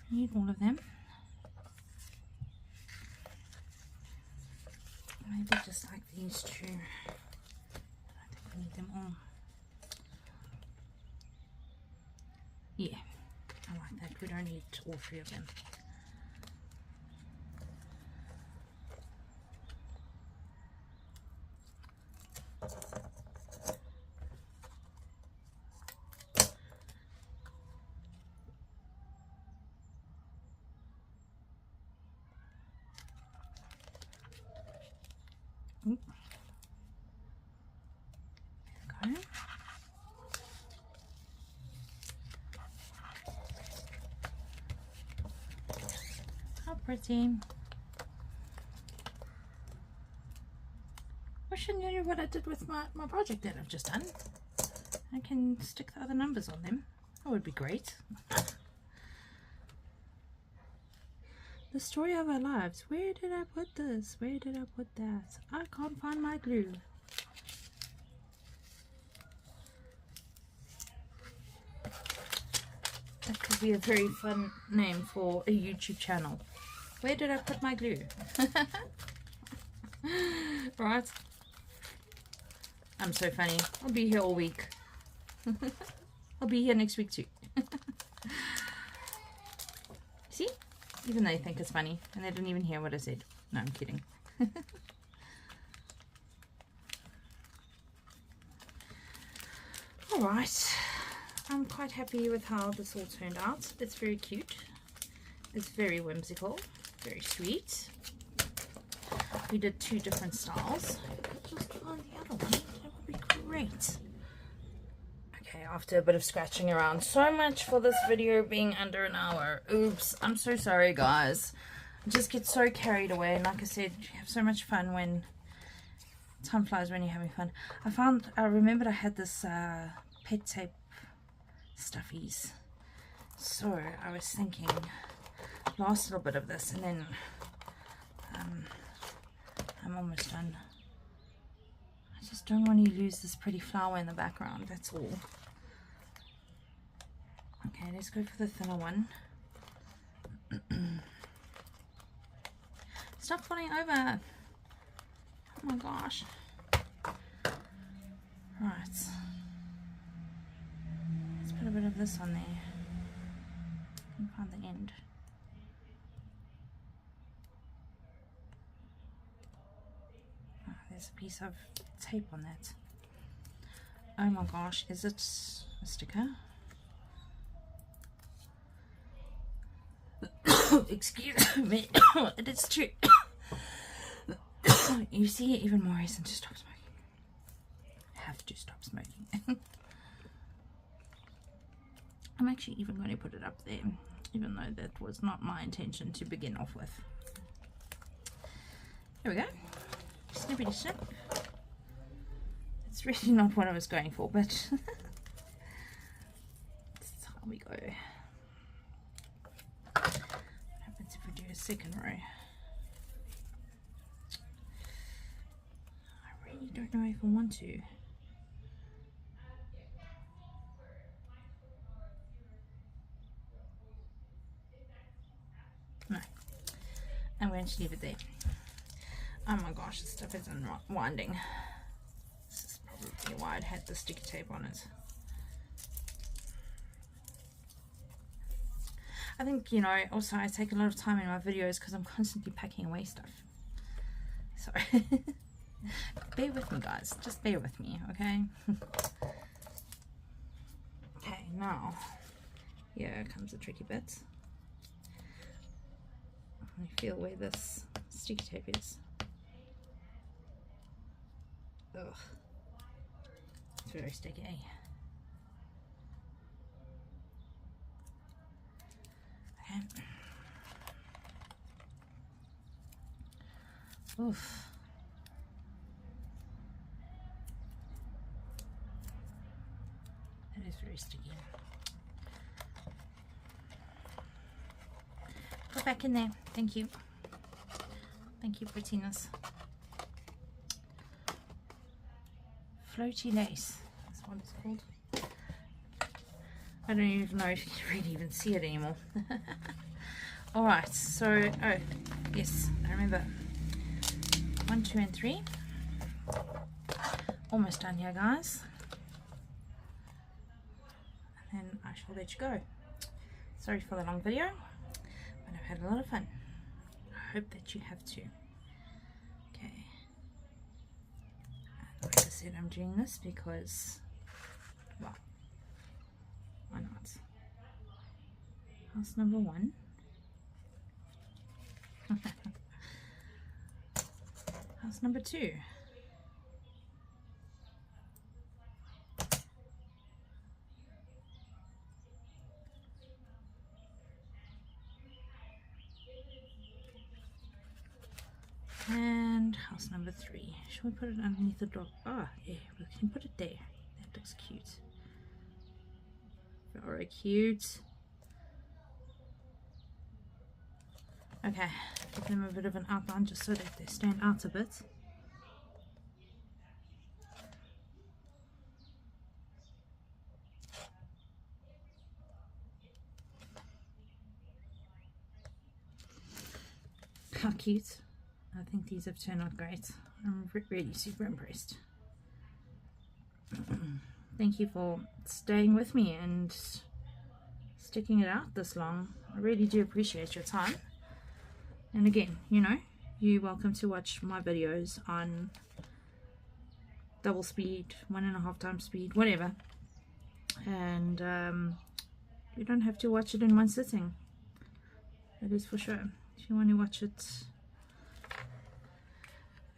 Need all of them. Maybe just like these two. I think we need them all. Yeah, I like that. We don't need all 3 of them. There we go. How pretty. Wish I knew what I did with my project that I've just done. I can stick the other numbers on them. That would be great. The story of our lives. Where did I put this? Where did I put that? I can't find my glue. That could be a very fun name for a YouTube channel. Where did I put my glue? Right. I'm so funny. I'll be here all week. I'll be here next week too. See? Even they think it's funny and they didn't even hear what I said. No, I'm kidding. Alright. I'm quite happy with how this all turned out. It's very cute. It's very whimsical. Very sweet. We did 2 different styles. Just find the other one. That would be great. Okay, after a bit of scratching around. So much for this video being under an hour. Oops, I'm so sorry guys. I just get so carried away, and like I said, you have so much fun when time flies when you're having fun. I remembered I had this pet tape stuffies, so I was thinking last little bit of this, and then I'm almost done. I just don't want to lose this pretty flower in the background, that's all. Okay, let's go for the thinner one. Stop falling over. Oh my gosh. Right. Let's put a bit of this on there. I can find the end. Oh, there's a piece of tape on that. Oh my gosh, is it a sticker? Excuse me. It is true. You see, even more reason to stop smoking. I have to stop smoking. I'm actually even going to put it up there, even though that was not my intention to begin off with. There we go. Snippity snip. It's really not what I was going for, but this is how we go. What happens if we do a second row? I really don't know if I want to. No, I'm going to leave it there. Oh my gosh, this stuff is unwinding. This is probably why it had the sticky tape on it. I think, you know, also I take a lot of time in my videos because I'm constantly packing away stuff. So, bear with me guys, just bear with me, okay? Okay, now, here comes the tricky bit. I feel where this sticky tape is. Ugh. It's very sticky. Okay. Oof. That is very sticky. Go back in there. Thank you. Thank you, prettiness. Floaty lace. That's what it's called. I don't even know if you can really even see it anymore. Alright, so, oh, yes, I remember. 1, 2, and 3. Almost done here, guys. And then I shall let you go. Sorry for the long video, but I've had a lot of fun. I hope that you have too. Okay. And like I said, I'm doing this because, well, why not? House number 1. House number 2. And house number 3. Should we put it underneath the door? Ah, yeah, we can put it there. That looks cute. Very cute. Okay, give them a bit of an outline just so that they stand out a bit. How cute. I think these have turned out great. I'm really super impressed. Thank you for staying with me and sticking it out this long. I really do appreciate your time. And again, you know, you're welcome to watch my videos on double speed, 1.5 times speed, whatever. And you don't have to watch it in one sitting. That is for sure. If you want to watch it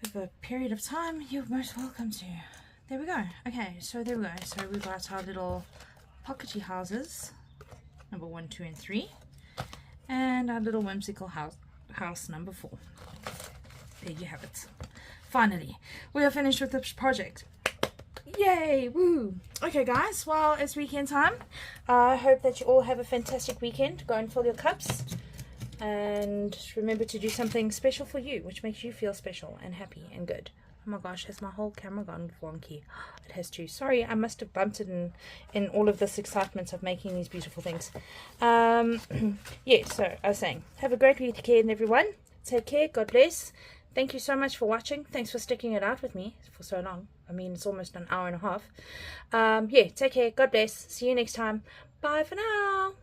over a period of time, you're most welcome to. there we go. Okay, so there we go. So we got our little pockety houses, number 1, 2, and 3, and our little whimsical house number 4. There you have it. Finally, we are finished with this project. Yay! Woo! Okay, guys. Well, it's weekend time. I hope that you all have a fantastic weekend. Go and fill your cups, and remember to do something special for you, which makes you feel special and happy and good. Oh my gosh, has my whole camera gone wonky? It has too. Sorry, I must have bumped it in all of this excitement of making these beautiful things. Yeah, so I was saying, have a great weekend, everyone. Take care. God bless. Thank you so much for watching. Thanks for sticking it out with me for so long. I mean, it's almost an hour and a half. Yeah, take care. God bless. See you next time. Bye for now.